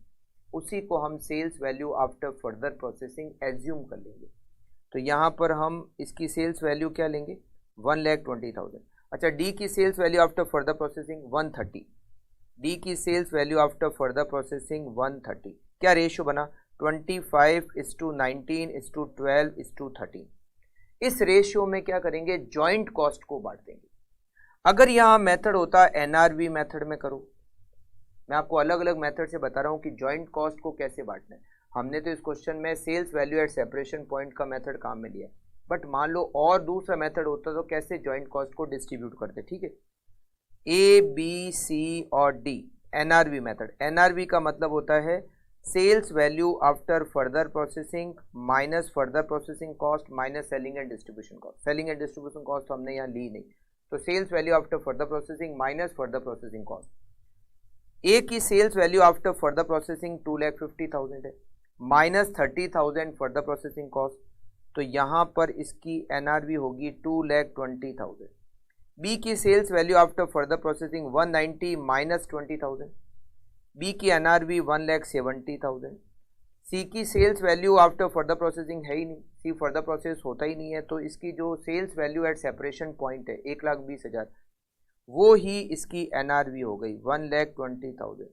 उसी को हम sales value after further processing assume कर लेंगे। तो यहाँ पर हम इसकी सेल्स वैल्यू क्या लेंगे, 1,20,000। अच्छा, डी की sales value after further processing 130, D की sales value after further processing 130। क्या रेशियो बना, 25:19:12:13। इस रेशियो में क्या करेंगे, जॉइंट कॉस्ट को बांट देंगे। अगर यहाँ मेथड होता एनआरवी मेथड में करो, मैं आपको अलग अलग मेथड से बता रहा हूँ कि जॉइंट कॉस्ट को कैसे बांटना है। हमने तो इस क्वेश्चन में sales value at separation point का मेथड काम में लिया, बट मान लो और दूसरा मेथड होता तो कैसे जॉइंट कॉस्ट को डिस्ट्रीब्यूट करते। ठीक है, ए बी सी और डी एनआरवी मेथड। एनआरवी का मतलब होता है sales value after further processing minus further processing cost minus selling and distribution cost. Selling and distribution cost हमने यहाँ ली नहीं, तो sales value after further processing minus further processing cost. A की sales value after further processing 2,50,000 है, माइनस 30,000 फर्दर प्रोसेसिंग कॉस्ट, तो यहाँ पर इसकी एनआरवी होगी 2,20,000। बी की sales value after further processing 190 minus 20,000, B की एनआरवी 1,70,000। सी की sales value after further processing है ही नहीं, सी फर्दर प्रोसेस होता ही नहीं है, तो इसकी जो sales value at separation point है 1,20,000, वो ही इसकी एनआरवी हो गई 1,20,000।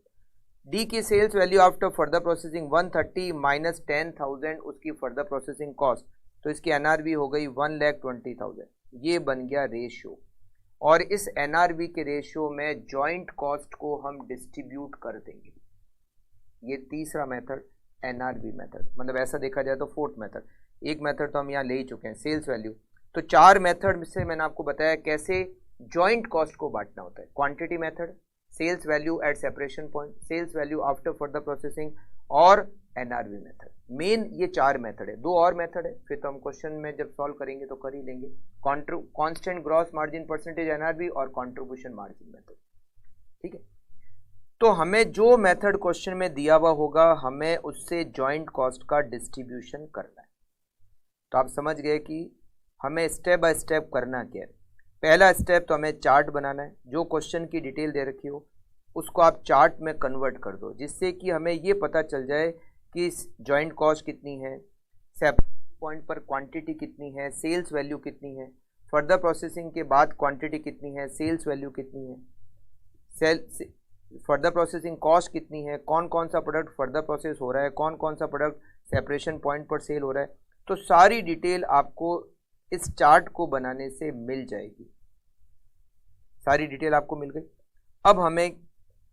डी की sales value after further processing 130 minus 10,000 उसकी फर्दर प्रोसेसिंग कॉस्ट, तो इसकी एनआरवी हो गई 1,20,000। ये बन गया रेशियो, और इस एनआरवी के रेशियो में जॉइंट कॉस्ट को हम डिस्ट्रीब्यूट कर देंगे। ये तीसरा मेथड एनआरवी मेथड, मतलब ऐसा देखा जाए तो फोर्थ मेथड। एक मेथड तो हम यहाँ ले ही चुके हैं सेल्स वैल्यू। तो चार मेथड से मैंने आपको बताया कैसे जॉइंट कॉस्ट को बांटना होता है। Quantity method, sales value at separation point, sales value after further processing और एनआरवी मेथड। मेन ये चार मेथड है, दो और मेथड है फिर तो हम क्वेश्चन में जब सॉल्व करेंगे तो कर ही लेंगे। Constant gross margin percentage NRV और कंट्रीब्यूशन मार्जिन मेथड। ठीक है, तो हमें जो मेथड क्वेश्चन में दिया हुआ होगा हमें उससे जॉइंट कॉस्ट का डिस्ट्रीब्यूशन करना है। तो आप समझ गए कि हमें स्टेप बाय स्टेप करना क्या है। पहला स्टेप तो हमें चार्ट बनाना है, जो क्वेश्चन की डिटेल दे रखी हो उसको आप चार्ट में कन्वर्ट कर दो, जिससे कि हमें ये पता चल जाए कि जॉइंट कॉस्ट कितनी है, सेपरेशन पॉइंट पर क्वांटिटी कितनी है, सेल्स वैल्यू कितनी है, फर्दर प्रोसेसिंग के बाद क्वांटिटी कितनी है, सेल्स वैल्यू कितनी है, फर्दर प्रोसेसिंग कॉस्ट कितनी है, कौन कौन सा प्रोडक्ट फर्दर प्रोसेस हो रहा है, कौन कौन सा प्रोडक्ट सेपरेशन पॉइंट पर सेल हो रहा है। तो सारी डिटेल आपको इस चार्ट को बनाने से मिल जाएगी। सारी डिटेल आपको मिल गई। अब हमें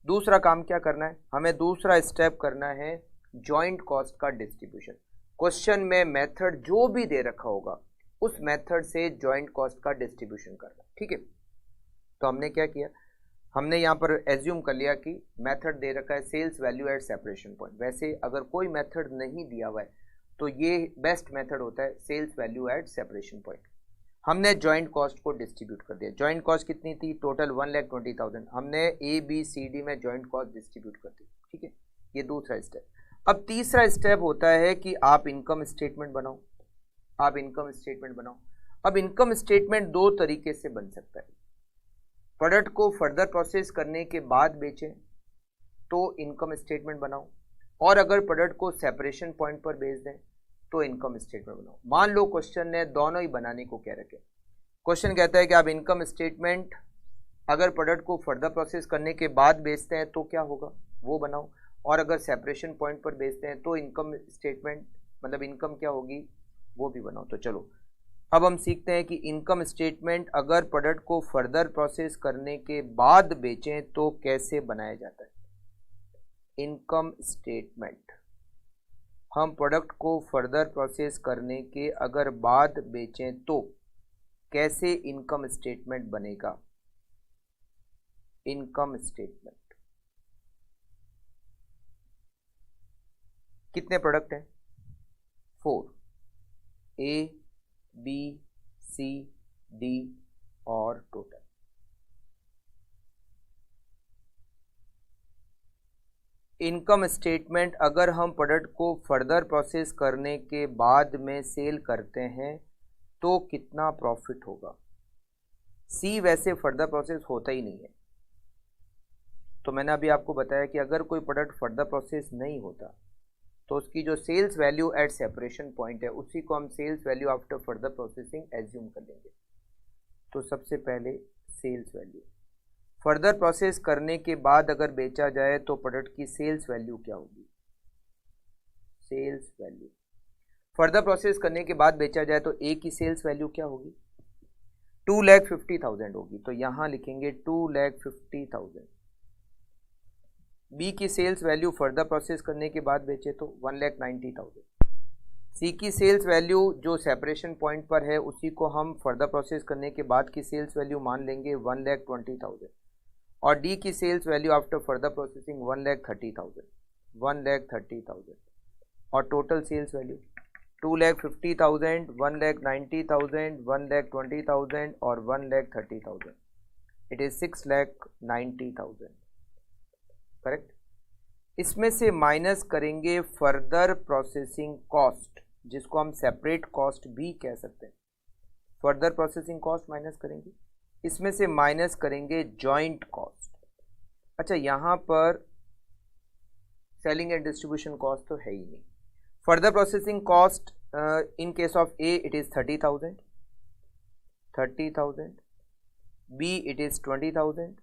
दूसरा काम क्या करना है, हमें दूसरा स्टेप करना है जॉइंट कॉस्ट का डिस्ट्रीब्यूशन। क्वेश्चन में मेथड जो भी दे रखा होगा उस मेथड से जॉइंट कॉस्ट का डिस्ट्रीब्यूशन करना। ठीक है, तो हमने क्या किया, हमने यहाँ पर एज्यूम कर लिया कि मेथड दे रखा है sales value at separation point. वैसे अगर कोई मेथड नहीं दिया हुआ है तो ये बेस्ट मेथड होता है sales value at separation point. हमने जॉइंट कॉस्ट को डिस्ट्रीब्यूट कर दिया। जॉइंट कॉस्ट कितनी थी, टोटल 1,20,000। हमने ए बी सी डी में जॉइंट कॉस्ट डिस्ट्रीब्यूट कर दी। ठीक है, ये दूसरा स्टेप। अब तीसरा स्टेप होता है कि आप इनकम स्टेटमेंट बनाओ। आप इनकम स्टेटमेंट बनाओ। अब इनकम स्टेटमेंट दो तरीके से बन सकता है। प्रोडक्ट को फर्दर प्रोसेस करने के बाद बेचें तो इनकम स्टेटमेंट बनाओ, और अगर प्रोडक्ट को सेपरेशन पॉइंट पर बेच दें तो इनकम स्टेटमेंट बनाओ। मान लो क्वेश्चन ने दोनों ही बनाने को कह रखे। क्वेश्चन कहता है कि आप इनकम स्टेटमेंट अगर प्रोडक्ट को फर्दर प्रोसेस करने के बाद बेचते हैं तो क्या होगा वो बनाओ, और अगर सेपरेशन पॉइंट पर बेचते हैं तो इनकम स्टेटमेंट मतलब इनकम क्या होगी वो भी बनाओ। तो चलो अब हम सीखते हैं कि इनकम स्टेटमेंट अगर प्रोडक्ट को फर्दर प्रोसेस करने के बाद बेचें तो कैसे बनाया जाता है। इनकम स्टेटमेंट हम प्रोडक्ट को फर्दर प्रोसेस करने के अगर बाद बेचें तो कैसे इनकम स्टेटमेंट बनेगा। इनकम स्टेटमेंट कितने प्रोडक्ट हैं, 4, ए बी सी डी और टोटल। इनकम स्टेटमेंट अगर हम प्रोडक्ट को फर्दर प्रोसेस करने के बाद में सेल करते हैं तो कितना प्रॉफिट होगा। सी वैसे फर्दर प्रोसेस होता ही नहीं है, तो मैंने अभी आपको बताया कि अगर कोई प्रोडक्ट फर्दर प्रोसेस नहीं होता तो उसकी जो sales value at separation point है उसी को हम sales value after further processing assume कर लेंगे। तो सबसे पहले सेल्स वैल्यू फर्दर प्रोसेस करने के बाद अगर बेचा जाए तो प्रोडक्ट की सेल्स वैल्यू क्या होगी। Sales value. फर्दर प्रोसेस करने के बाद बेचा जाए तो ए की सेल्स वैल्यू क्या होगी, 2,50,000 होगी, तो यहां लिखेंगे 2,50,000। बी की सेल्स वैल्यू फर्दर प्रोसेस करने के बाद बेचे तो 1,90,000। सी की सेल्स वैल्यू जो सेपरेशन पॉइंट पर है उसी को हम फर्दर प्रोसेस करने के बाद की सेल्स वैल्यू मान लेंगे 1,20,000, और डी की sales value after further processing 1,30,000 और टोटल सेल्स वैल्यू 2,50,000, 1,90,000, 1,20,000 और 1,30,000, इट इज 6,90,000, करेक्ट। इसमें से माइनस करेंगे फर्दर प्रोसेसिंग कॉस्ट, जिसको हम सेपरेट कॉस्ट भी कह सकते हैं। फर्दर प्रोसेसिंग कॉस्ट माइनस करेंगे, इसमें से माइनस करेंगे जॉइंट कॉस्ट। अच्छा, यहां पर सेलिंग एंड डिस्ट्रीब्यूशन कॉस्ट तो है ही नहीं। Further processing cost in case of A it is 30,000, B it is 20,000,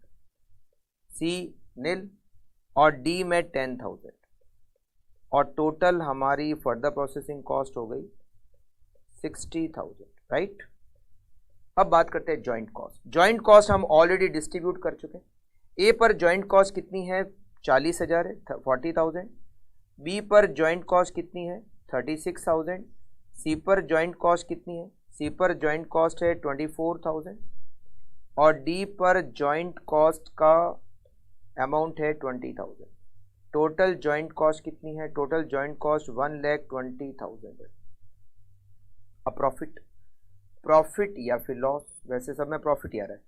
सी नील और डी में 10,000, और टोटल हमारी फर्दर प्रोसेसिंग कॉस्ट हो गई 60,000, राइट। अब बात करते हैं जॉइंट कॉस्ट। जॉइंट कॉस्ट हम ऑलरेडी डिस्ट्रीब्यूट कर चुके हैं। ए पर जॉइंट कॉस्ट कितनी है, 40,000 है, 40,000। बी पर जॉइंट कॉस्ट कितनी है, 36,000। सी पर जॉइंट कॉस्ट कितनी है, सी पर जॉइंट कॉस्ट है 24,000, और डी पर जॉइंट कॉस्ट का अमाउंट है 20,000। टोटल जॉइंट कॉस्ट कितनी है, टोटल जॉइंट कॉस्ट 1,20,000 है। अब प्रॉफिट या फिर लॉस, वैसे सब में प्रॉफिट ही आ रहा है।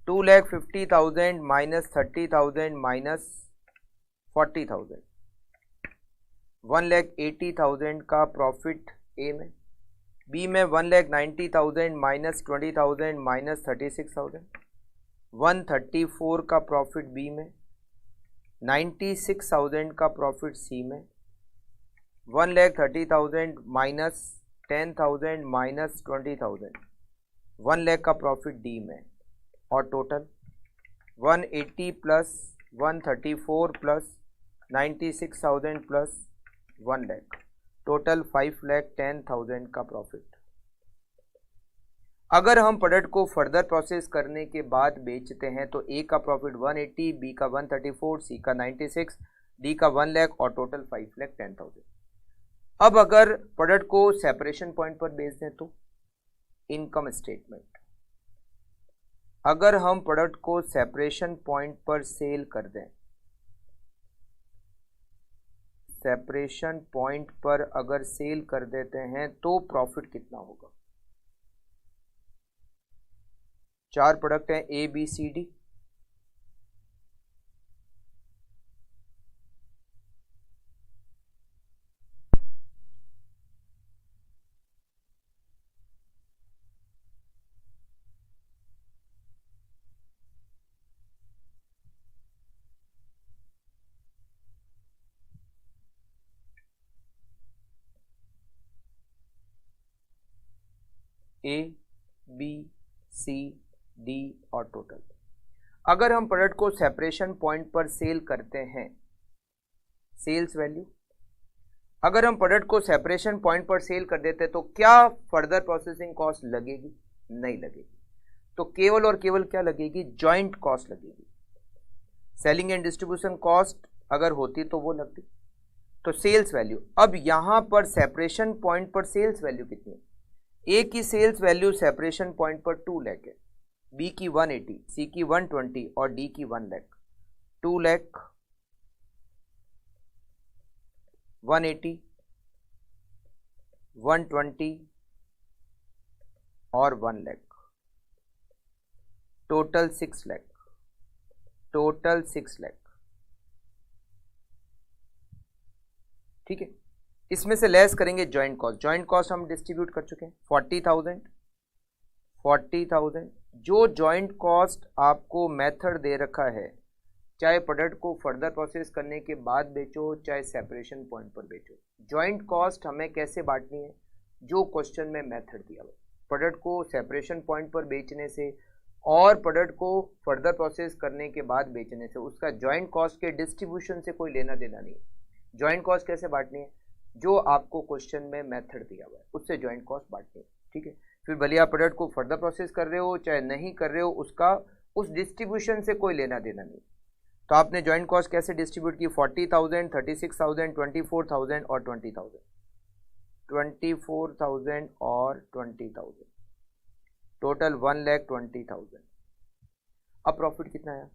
2,50,000 माइनस 30,000 माइनस 40,000, 1,80,000 का प्रॉफिट ए में। बी में 1,90,000 माइनस 20,000 माइनस 36,000, 134 का प्रॉफिट बी में। 96,000 का प्रॉफिट सी में। 1,30,000 माइनस 10,000 माइनस 20,000, 1 लाख का प्रॉफिट डी में। और total 180 plus 134 plus 96,000 plus 1 lakh, total 5,10,000 का प्रॉफिट। अगर हम प्रोडक्ट को फर्दर प्रोसेस करने के बाद बेचते हैं तो ए का प्रॉफिट 180, बी का 134, सी का 96, डी का 1 लाख और टोटल 5,10,000। अब अगर प्रोडक्ट को सेपरेशन पॉइंट पर बेच दें तो इनकम स्टेटमेंट। अगर हम प्रोडक्ट को सेपरेशन पॉइंट पर सेल कर दें, सेपरेशन पॉइंट पर अगर सेल कर देते हैं तो प्रॉफिट कितना होगा। 4 प्रोडक्ट हैं A B C D. A B C D और टोटल। अगर हम प्रोडक्ट को सेपरेशन पॉइंट पर सेल करते हैं, सेल्स वैल्यू, अगर हम प्रोडक्ट को सेपरेशन पॉइंट पर सेल कर देते हैं तो क्या फर्दर प्रोसेसिंग कॉस्ट लगेगी? नहीं लगेगी। तो केवल और केवल क्या लगेगी? जॉइंट कॉस्ट लगेगी। सेलिंग एंड डिस्ट्रीब्यूशन कॉस्ट अगर होती तो वो लगती। तो सेल्स वैल्यू, अब यहां पर सेपरेशन पॉइंट पर सेल्स वैल्यू कितनी है? ए की सेल्स वैल्यू सेपरेशन पॉइंट पर 2 लाख है, बी की 180, सी की 120 और डी की 1 लाख। 2 लाख, 180, 120 और 1 लाख, टोटल 6 लाख, टोटल 6 लाख। ठीक है, इसमें से लेस करेंगे जॉइंट कॉस्ट। जॉइंट कॉस्ट हम डिस्ट्रीब्यूट कर चुके हैं 40,000, 40,000। जो जॉइंट कॉस्ट आपको मेथड दे रखा है, चाहे प्रोडक्ट को फर्दर प्रोसेस करने के बाद बेचो चाहे सेपरेशन पॉइंट पर बेचो, जॉइंट कॉस्ट हमें कैसे बांटनी है? जो क्वेश्चन में मेथड दिया हुआ, प्रोडक्ट को सेपरेशन पॉइंट पर बेचने से और प्रोडक्ट को फर्दर प्रोसेस करने के बाद बेचने से उसका जॉइंट कॉस्ट के डिस्ट्रीब्यूशन से कोई लेना देना नहीं है। जॉइंट कॉस्ट कैसे बांटनी है? जो आपको क्वेश्चन में मेथड दिया हुआ है उससे जॉइंट कॉस्ट बांटनी है, ठीक है। फिर भले आप प्रोडक्ट को फर्दर प्रोसेस कर रहे हो चाहे नहीं कर रहे हो, उसका उस डिस्ट्रीब्यूशन से कोई लेना देना नहीं। तो आपने जॉइंट कॉस्ट कैसे डिस्ट्रीब्यूट की, 40,000, 36,000, 24,000 और 20,000, 24,000 और 20,000, टोटल 1,20,000। अब प्रॉफिट कितना आया?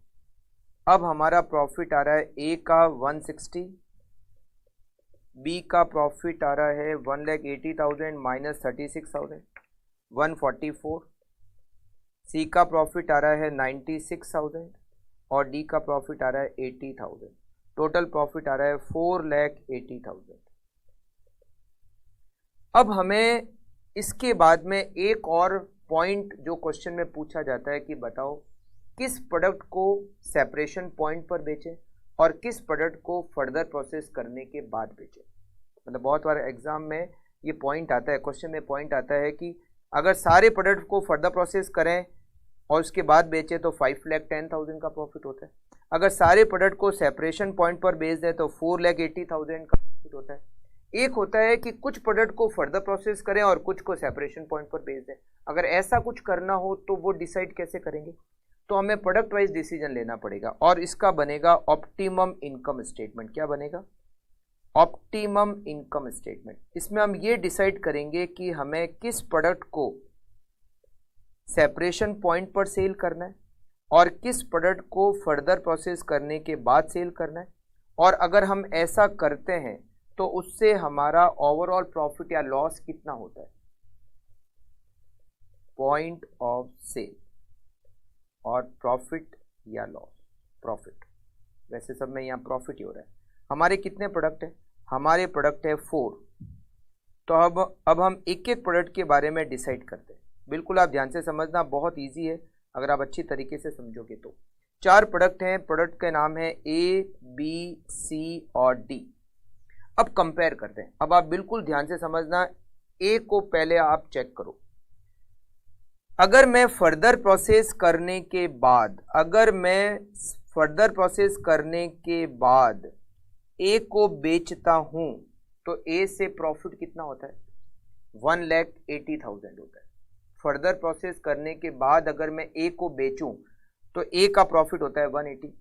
अब हमारा प्रॉफिट आ रहा है ए का 160, बी का प्रॉफिट आ रहा है 1,80,000 माइनस 36,000, 144, सी का प्रॉफिट आ रहा है 96,000 और डी का प्रॉफिट आ रहा है 80,000। टोटल प्रॉफिट आ रहा है 4,80,000। अब हमें इसके बाद में एक और पॉइंट जो क्वेश्चन में पूछा जाता है कि बताओ किस प्रोडक्ट को सेपरेशन पॉइंट पर बेचें और किस प्रोडक्ट को फर्दर प्रोसेस करने के बाद बेचें। मतलब बहुत बार एग्जाम में ये पॉइंट आता है, क्वेश्चन में पॉइंट आता है कि अगर सारे प्रोडक्ट को फर्दर प्रोसेस करें और उसके बाद बेचें तो 5,10,000 का प्रॉफिट होता है। अगर सारे प्रोडक्ट को सेपरेशन पॉइंट पर बेच दें तो 4,80,000 का प्रॉफिट होता है। एक होता है कि कुछ प्रोडक्ट को फर्दर प्रोसेस करें और कुछ को सेपरेशन पॉइंट पर बेच दें। अगर ऐसा कुछ करना हो तो वो डिसाइड कैसे करेंगे? तो हमें प्रोडक्ट वाइज डिसीजन लेना पड़ेगा और इसका बनेगा ऑप्टिमम इनकम स्टेटमेंट। क्या बनेगा? Optimum income statement. इसमें हम ये डिसाइड करेंगे कि हमें किस प्रोडक्ट को सेपरेशन पॉइंट पर सेल करना है और किस प्रोडक्ट को फर्दर प्रोसेस करने के बाद सेल करना है, और अगर हम ऐसा करते हैं तो उससे हमारा ओवरऑल प्रॉफिट या लॉस कितना होता है, पॉइंट ऑफ सेल, और प्रॉफिट या लॉस, प्रॉफिट। वैसे सब में यहाँ प्रॉफिट ही हो रहा है। हमारे कितने प्रोडक्ट है? हमारे प्रोडक्ट है 4। तो अब हम एक एक प्रोडक्ट के बारे में डिसाइड करते हैं। बिल्कुल आप ध्यान से समझना, बहुत इजी है अगर आप अच्छी तरीके से समझोगे तो। 4 प्रोडक्ट हैं, प्रोडक्ट के नाम है ए, बी, सी और डी। अब कंपेयर करते हैं। अब आप बिल्कुल ध्यान से समझना, ए को पहले आप चेक करो। अगर मैं फर्दर प्रोसेस करने के बाद ए को बेचता हूं तो ए से प्रॉफिट कितना होता है? 1,80,000 होता है। फर्दर प्रोसेस करने के बाद अगर मैं ए को बेचूं तो ए का प्रॉफिट होता है 180।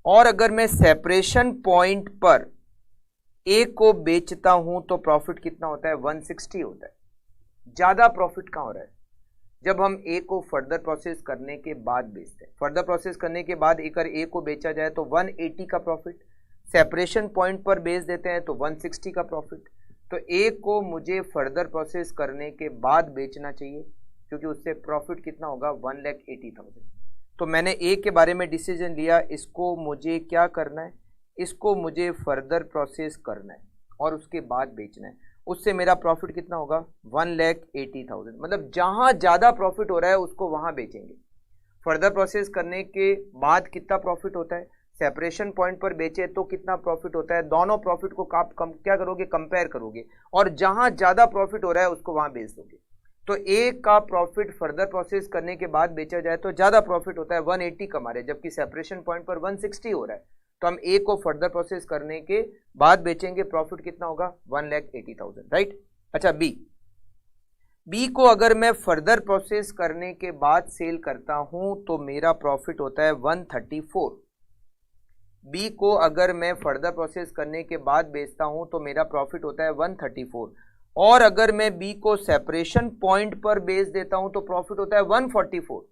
और अगर मैं सेपरेशन पॉइंट पर ए को बेचता हूं तो प्रॉफिट कितना होता है? 160 होता है। ज्यादा प्रॉफिट कहां हो रहा है? जब हम ए को फर्दर प्रोसेस करने के बाद बेचते हैं। फर्दर प्रोसेस करने के बाद अगर ए को बेचा जाए तो 180 का प्रॉफिट, सेपरेशन पॉइंट पर बेच देते हैं तो 160 का प्रॉफिट। तो ए को मुझे फर्दर प्रोसेस करने के बाद बेचना चाहिए क्योंकि उससे प्रॉफिट कितना होगा? 1,80,000। तो मैंने ए के बारे में डिसीजन लिया, इसको मुझे क्या करना है? इसको मुझे फर्दर प्रोसेस करना है और उसके बाद बेचना है। उससे मेरा प्रॉफिट कितना होगा? 1,80,000। मतलब जहां ज्यादा प्रॉफिट हो रहा है उसको वहां बेचेंगे। फर्दर प्रोसेस करने के बाद कितना प्रॉफिट होता है, सेपरेशन पॉइंट पर बेचे तो कितना प्रॉफिट होता है, दोनों प्रॉफिट को क्या करोगे? कंपेयर करोगे, और जहां ज्यादा प्रॉफिट हो रहा है उसको वहां बेच दोगे। तो ए का प्रॉफिट फर्दर प्रोसेस करने के बाद बेचा जाए तो ज्यादा प्रॉफिट होता है, 180 कमा रहे, जबकि सेपरेशन पॉइंट पर 160 हो रहा है। तो हम ए को फर्दर प्रोसेस करने के बाद बेचेंगे, प्रॉफिट कितना होगा? 1,80,000, राइट। अच्छा, बी को अगर मैं फर्दर प्रोसेस करने के बाद सेल करता हूं तो मेरा प्रॉफिट होता है 134। बी को अगर मैं फर्दर प्रोसेस करने के बाद बेचता हूं तो मेरा प्रॉफिट होता है 134। और अगर मैं बी को सेपरेशन पॉइंट पर बेच देता हूं तो प्रॉफिट होता है 144।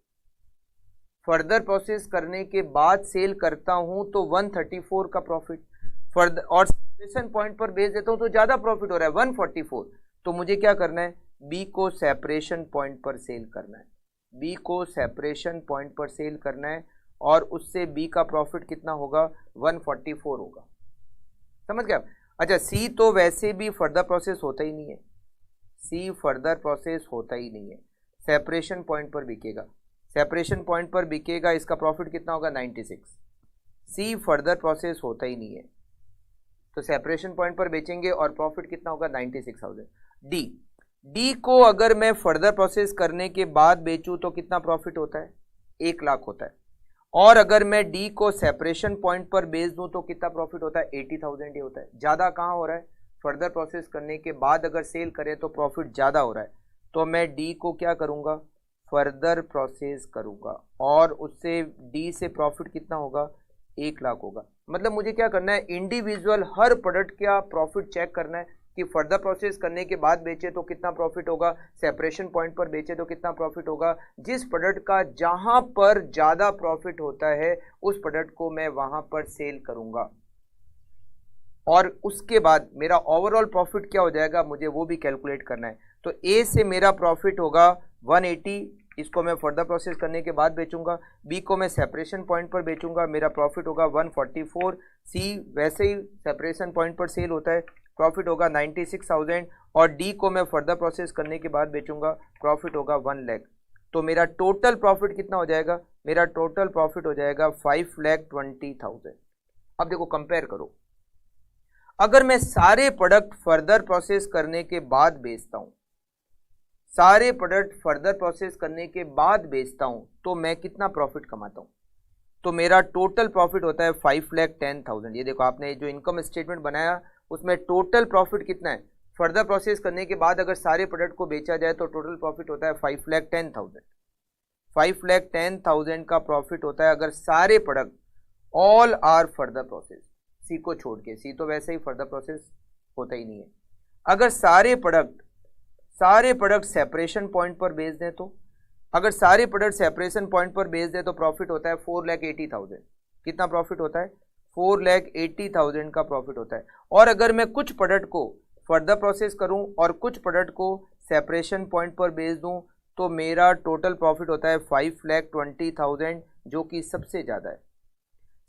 फर्दर प्रोसेस करने के बाद सेल करता हूं तो 134 का प्रॉफिट, फर्दर और सेपरेशन पॉइंट पर बेच देता हूं तो ज्यादा प्रॉफिट हो रहा है 144। तो मुझे क्या करना है? बी को सेपरेशन पॉइंट पर सेल करना है। बी को सेपरेशन पॉइंट पर सेल करना है और उससे बी का प्रॉफिट कितना होगा? 144 होगा। समझ गया? अच्छा, सी तो वैसे भी फर्दर प्रोसेस होता ही नहीं है। सी फर्दर प्रोसेस होता ही नहीं है, सेपरेशन पॉइंट पर बिकेगा। सेपरेशन पॉइंट पर बिकेगा, इसका प्रॉफिट कितना होगा? 96। सी फर्दर प्रोसेस होता ही नहीं है तो सेपरेशन पॉइंट पर बेचेंगे और प्रॉफिट कितना होगा? 96,000। डी को अगर मैं फर्दर प्रोसेस करने के बाद बेचूं तो कितना प्रॉफिट होता है? 1 लाख होता है। और अगर मैं डी को सेपरेशन पॉइंट पर बेच दूं तो कितना प्रॉफिट होता है? 80,000 ही होता है। ज्यादा कहां हो रहा है? फर्दर प्रोसेस करने के बाद अगर सेल करें तो प्रॉफिट ज़्यादा हो रहा है, तो मैं डी को क्या करूँगा, फर्दर प्रोसेस करूँगा और उससे डी से प्रॉफिट कितना होगा, 1 लाख होगा। मतलब मुझे क्या करना है, इंडिविजुअल हर प्रोडक्ट का प्रॉफिट चेक करना है कि फर्दर प्रोसेस करने के बाद बेचे तो कितना प्रॉफिट होगा, सेपरेशन पॉइंट पर बेचे तो कितना प्रॉफिट होगा। जिस प्रोडक्ट का जहां पर ज़्यादा प्रॉफिट होता है उस प्रोडक्ट को मैं वहां पर सेल करूंगा और उसके बाद मेरा ओवरऑल प्रॉफिट क्या हो जाएगा मुझे वो भी कैलकुलेट करना है। तो ए से मेरा प्रॉफिट होगा 180, इसको मैं फर्दर प्रोसेस करने के बाद बेचूंगा। बी को मैं सेपरेशन पॉइंट पर बेचूंगा, मेरा प्रॉफिट होगा 144। सी वैसे ही सेपरेशन पॉइंट पर सेल होता है, प्रॉफिट होगा 96,000 और डी को मैं फर्दर प्रोसेस करने के बाद बेचूंगा, प्रॉफिट होगा 1 लाख। तो मेरा टोटल प्रॉफिट कितना हो जाएगा, मेरा टोटल प्रॉफिट हो जाएगा 5,20,000। अब देखो कंपेयर करो, अगर मैं सारे प्रोडक्ट फर्दर प्रोसेस करने के बाद बेचता हूं, सारे प्रोडक्ट फर्दर प्रोसेस करने के बाद बेचता हूं तो मैं कितना प्रॉफिट कमाता हूं, तो मेरा टोटल प्रॉफिट होता है 5,10,000। ये देखो आपने जो इनकम स्टेटमेंट बनाया उसमें टोटल प्रॉफिट कितना है, फर्दर प्रोसेस करने के बाद अगर सारे प्रोडक्ट को बेचा जाए तो टोटल प्रॉफिट होता है 5,10,000। 5,10,000 का प्रॉफिट होता है अगर सारे product all are further process, C को छोड़ के, सी तो वैसे ही फर्दर प्रोसेस होता ही नहीं है। अगर सारे प्रोडक्ट सेपरेशन पॉइंट पर बेच दें तो, अगर सारे प्रोडक्ट सेपरेशन पॉइंट पर बेच दें तो प्रॉफिट होता है 4,80,000। कितना प्रॉफिट होता है, 4,80,000 का प्रॉफिट होता है। और अगर मैं कुछ प्रोडक्ट को फर्दर प्रोसेस करूं और कुछ प्रोडक्ट को सेपरेशन पॉइंट पर बेच दूं तो मेरा टोटल प्रॉफिट होता है 5,20,000, जो कि सबसे ज़्यादा है।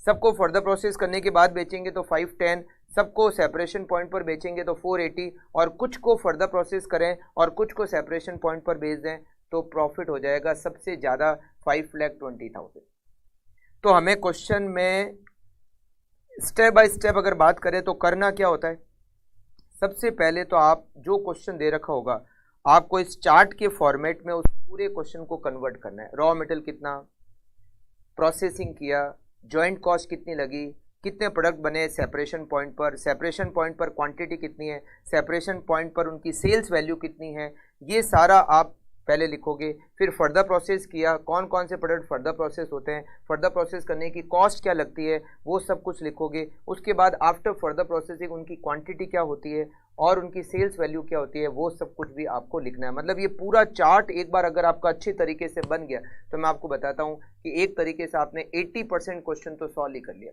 सबको फर्दर प्रोसेस करने के बाद बेचेंगे तो 510, सबको सेपरेशन पॉइंट पर बेचेंगे तो 480 और कुछ को फर्दर प्रोसेस करें और कुछ को सेपरेशन पॉइंट पर बेच दें तो प्रॉफिट हो जाएगा सबसे ज़्यादा 5,20,000। तो हमें क्वेश्चन में स्टेप बाय स्टेप अगर बात करें तो करना क्या होता है, सबसे पहले तो आप जो क्वेश्चन दे रखा होगा आपको इस चार्ट के फॉर्मेट में उस पूरे क्वेश्चन को कन्वर्ट करना है। रॉ मटेरियल कितना प्रोसेसिंग किया, जॉइंट कॉस्ट कितनी लगी, कितने प्रोडक्ट बने सेपरेशन पॉइंट पर, सेपरेशन पॉइंट पर क्वांटिटी कितनी है, सेपरेशन पॉइंट पर उनकी सेल्स वैल्यू कितनी है, ये सारा आप पहले लिखोगे। फिर फर्दर प्रोसेस किया, कौन कौन से प्रोडक्ट फर्दर प्रोसेस होते हैं, फर्दर प्रोसेस करने की कॉस्ट क्या लगती है, वो सब कुछ लिखोगे। उसके बाद आफ्टर फर्दर प्रोसेसिंग उनकी क्वांटिटी क्या होती है और उनकी सेल्स वैल्यू क्या होती है, वो सब कुछ भी आपको लिखना है। मतलब ये पूरा चार्ट एक बार अगर आपका अच्छे तरीके से बन गया तो मैं आपको बताता हूँ कि एक तरीके से आपने 80% क्वेश्चन तो सॉल्व ही कर लिया।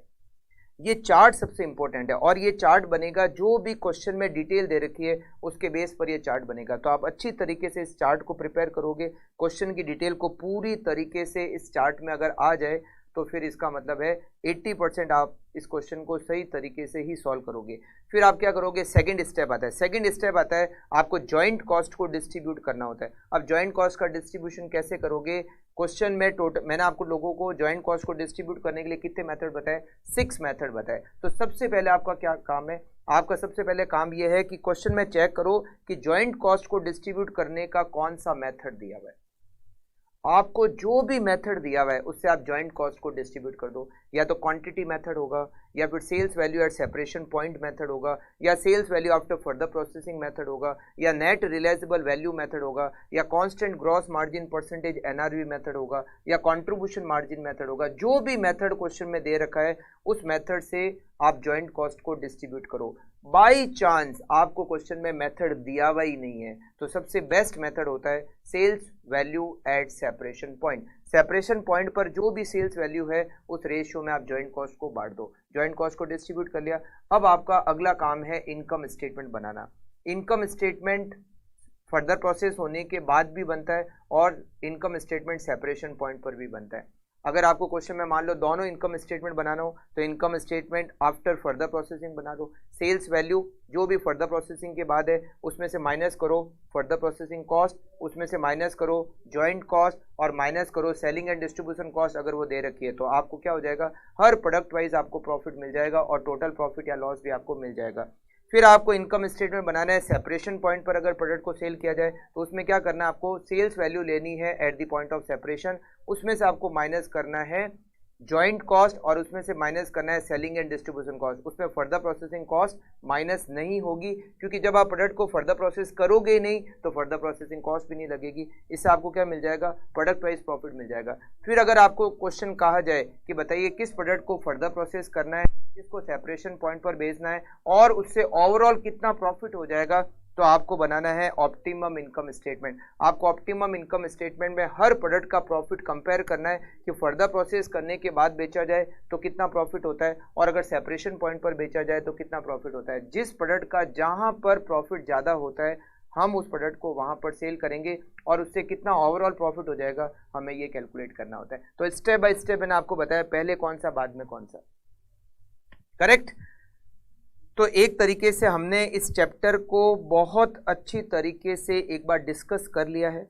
ये चार्ट सबसे इंपॉर्टेंट है और ये चार्ट बनेगा जो भी क्वेश्चन में डिटेल दे रखी है उसके बेस पर ये चार्ट बनेगा। तो आप अच्छी तरीके से इस चार्ट को प्रिपेयर करोगे, क्वेश्चन की डिटेल को पूरी तरीके से इस चार्ट में अगर आ जाए तो फिर इसका मतलब है 80% आप इस क्वेश्चन को सही तरीके से ही सॉल्व करोगे। फिर आप क्या करोगे, सेकंड स्टेप आता है। सेकंड स्टेप आता है आपको जॉइंट कॉस्ट को डिस्ट्रीब्यूट करना होता है। अब जॉइंट कॉस्ट का डिस्ट्रीब्यूशन कैसे करोगे, क्वेश्चन में टोटल मैंने आपको लोगों को जॉइंट कॉस्ट को डिस्ट्रीब्यूट करने के लिए कितने मेथड बताए, 6 मेथड बताए। तो सबसे पहले आपका क्या काम है, आपका सबसे पहले काम यह है कि क्वेश्चन में चेक करो कि जॉइंट कॉस्ट को डिस्ट्रीब्यूट करने का कौन सा मेथड दिया हुआ है। आपको जो भी मेथड दिया हुआ है उससे आप जॉइंट कॉस्ट को डिस्ट्रीब्यूट कर दो। या तो क्वांटिटी मेथड होगा, या फिर sales value at separation point method होगा, या sales value after further processing method होगा, या नेट रियलाइजेबल वैल्यू मेथड होगा, या constant gross margin percentage NRV method होगा, या कंट्रीब्यूशन मार्जिन मेथड होगा। जो भी मेथड क्वेश्चन में दे रखा है उस मेथड से आप जॉइंट कॉस्ट को डिस्ट्रीब्यूट करो। बाई चांस आपको क्वेश्चन में मेथड दिया हुआ ही नहीं है तो सबसे बेस्ट मेथड होता है sales value at separation point. Separation point पर जो भी सेल्स वैल्यू है उस रेशियो में आप जॉइंट कॉस्ट को बांट दो। जॉइंट कॉस्ट को डिस्ट्रीब्यूट कर लिया। अब आपका अगला काम है इनकम स्टेटमेंट बनाना। इनकम स्टेटमेंट फर्दर प्रोसेस होने के बाद भी बनता है और इनकम स्टेटमेंट सेपरेशन पॉइंट पर भी बनता है। अगर आपको क्वेश्चन में मान लो दोनों इनकम स्टेटमेंट बनाना हो तो income statement after further processing बना दो। सेल्स वैल्यू जो भी फर्दर प्रोसेसिंग के बाद है उसमें से माइनस करो फर्दर प्रोसेसिंग कॉस्ट, उसमें से माइनस करो जॉइंट कॉस्ट और माइनस करो सेलिंग एंड डिस्ट्रीब्यूशन कॉस्ट अगर वो दे रखी है। तो आपको क्या हो जाएगा, हर प्रोडक्ट वाइज आपको प्रॉफिट मिल जाएगा और टोटल प्रॉफिट या लॉस भी आपको मिल जाएगा। फिर आपको इनकम स्टेटमेंट बनाना है सेपरेशन पॉइंट पर। अगर प्रोडक्ट को सेल किया जाए तो उसमें क्या करना है, आपको सेल्स वैल्यू लेनी है at the point of separation, उसमें से आपको माइनस करना है जॉइंट कॉस्ट और उसमें से माइनस करना है सेलिंग एंड डिस्ट्रीब्यूशन कॉस्ट, उसमें फर्दर प्रोसेसिंग कॉस्ट माइनस नहीं होगी, क्योंकि जब आप प्रोडक्ट को फर्दर प्रोसेस करोगे नहीं तो फर्दर प्रोसेसिंग कॉस्ट भी नहीं लगेगी। इससे आपको क्या मिल जाएगा, प्रोडक्ट वाइज प्रॉफिट मिल जाएगा। फिर अगर आपको क्वेश्चन कहा जाए कि बताइए किस प्रोडक्ट को फर्दर प्रोसेस करना है, किसको सेपरेशन पॉइंट पर भेजना है और उससे ओवरऑल कितना प्रॉफिट हो जाएगा, तो आपको बनाना है ऑप्टिमम इनकम स्टेटमेंट। आपको ऑप्टिमम इनकम स्टेटमेंट में हर प्रोडक्ट का प्रॉफिट कंपेयर करना है कि फर्दर प्रोसेस करने के बाद बेचा जाए तो कितना प्रॉफिट होता है और अगर सेपरेशन पॉइंट पर बेचा जाए तो कितना प्रॉफिट होता है। जिस प्रोडक्ट का जहां पर प्रॉफिट ज़्यादा होता है हम उस प्रोडक्ट को वहां पर सेल करेंगे और उससे कितना ओवरऑल प्रॉफिट हो जाएगा हमें ये कैलकुलेट करना होता है। तो स्टेप बाय स्टेप मैंने आपको बताया, पहले कौन सा बाद में कौन सा, करेक्ट। तो एक तरीके से हमने इस चैप्टर को बहुत अच्छी तरीके से एक बार डिस्कस कर लिया है।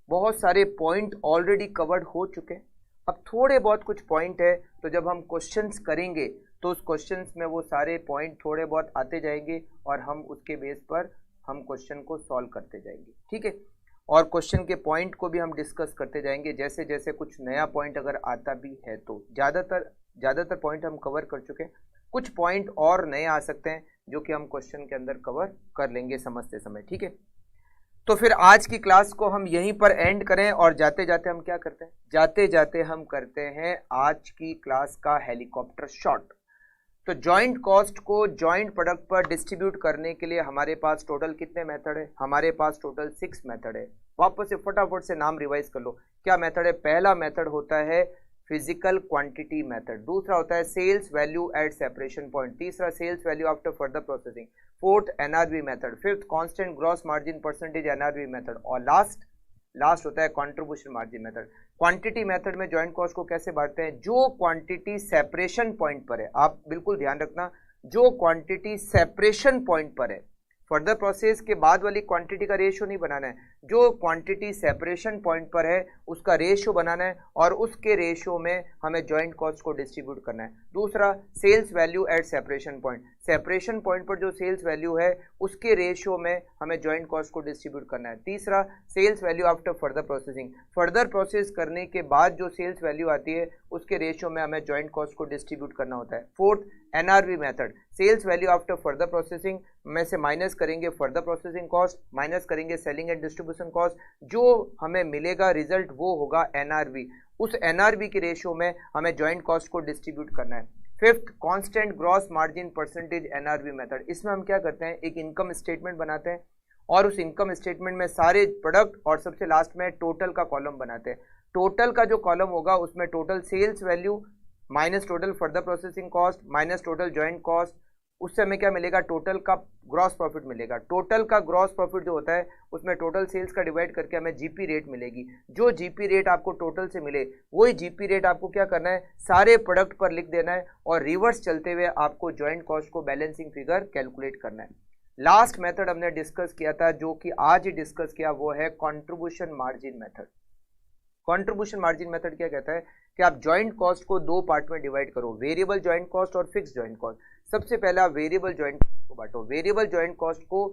बहुत सारे पॉइंट ऑलरेडी कवर्ड हो चुके हैं। अब थोड़े बहुत कुछ पॉइंट है, तो जब हम क्वेश्चंस करेंगे तो उस क्वेश्चंस में वो सारे पॉइंट थोड़े बहुत आते जाएंगे और हम उसके बेस पर हम क्वेश्चन को सॉल्व करते जाएंगे, ठीक है। और क्वेश्चन के पॉइंट को भी हम डिस्कस करते जाएंगे, जैसे जैसे कुछ नया पॉइंट अगर आता भी है तो। ज़्यादातर पॉइंट हम कवर कर चुके हैं, कुछ पॉइंट और नए आ सकते हैं जो कि हम क्वेश्चन के अंदर कवर कर लेंगे समझते समय, ठीक है। तो फिर आज की क्लास को हम यहीं पर एंड करें और जाते जाते हम क्या करते हैं, जाते जाते हम करते हैं आज की क्लास का हेलीकॉप्टर शॉट। तो जॉइंट कॉस्ट को जॉइंट प्रोडक्ट पर डिस्ट्रीब्यूट करने के लिए हमारे पास टोटल कितने मेथड है, हमारे पास टोटल 6 मेथड है। वापस से फटाफट से नाम रिवाइज कर लो, क्या मेथड है। पहला मेथड होता है फिजिकल क्वांटिटी मेथड, दूसरा होता है sales value at separation point, तीसरा sales value after further processing, fourth NRV method, fifth constant gross margin percentage NRV method और लास्ट होता है contribution margin method. Quantity method में जॉइंट कॉस्ट को कैसे बांटते हैं, जो क्वांटिटी सेपरेशन पॉइंट पर है, आप बिल्कुल ध्यान रखना, जो क्वांटिटी सेपरेशन पॉइंट पर है, फर्दर प्रोसेस के बाद वाली क्वांटिटी का रेशियो नहीं बनाना है, जो क्वांटिटी सेपरेशन पॉइंट पर है उसका रेशियो बनाना है और उसके रेशियो में हमें जॉइंट कॉस्ट को डिस्ट्रीब्यूट करना है। दूसरा sales value at separation point, separation point पर जो सेल्स वैल्यू है उसके रेशियो में हमें जॉइंट कॉस्ट को डिस्ट्रीब्यूट करना है। तीसरा sales value after further processing, further process करने के बाद जो सेल्स वैल्यू आती है उसके रेशियो में हमें जॉइंट कॉस्ट को डिस्ट्रीब्यूट करना होता है। Fourth NRV method, sales value after further processing में से माइनस करेंगे फर्दर प्रोसेसिंग कॉस्ट, माइनस करेंगे सेलिंग एंड डिस्ट्रीब्यूशन कॉस्ट, जो हमें मिलेगा रिजल्ट वो होगा एनआरवी। उस एनआरवी के रेशियो में हमें जॉइंट कॉस्ट को डिस्ट्रीब्यूट करना है। Fifth constant gross margin percentage NRV method, इसमें हम क्या करते हैं, एक इनकम स्टेटमेंट बनाते हैं और उस इनकम स्टेटमेंट में सारे प्रोडक्ट और सबसे लास्ट में टोटल का कॉलम बनाते हैं। टोटल का जो कॉलम होगा उसमें total sales value minus total further processing cost minus total joint cost, उससे हमें क्या मिलेगा, टोटल का ग्रॉस प्रॉफिट मिलेगा। टोटल का ग्रॉस प्रॉफिट जो होता है उसमें टोटल सेल्स का डिवाइड करके हमें जीपी रेट मिलेगी। जो जीपी रेट आपको टोटल से मिले वही जीपी रेट आपको क्या करना है, सारे प्रोडक्ट पर लिख देना है और रिवर्स चलते हुए आपको जॉइंट कॉस्ट को बैलेंसिंग फिगर कैलकुलेट करना है। लास्ट मेथड हमने डिस्कस किया था, जो कि आज ही डिस्कस किया, वो है contribution margin method. Contribution margin method क्या कहता है कि आप जॉइंट कॉस्ट को दो पार्ट में डिवाइड करो, वेरिएबल जॉइंट कॉस्ट और फिक्स जॉइंट कॉस्ट। सबसे पहला वेरिएबल जॉइंट को बांटो, वेरिएबल जॉइंट कॉस्ट को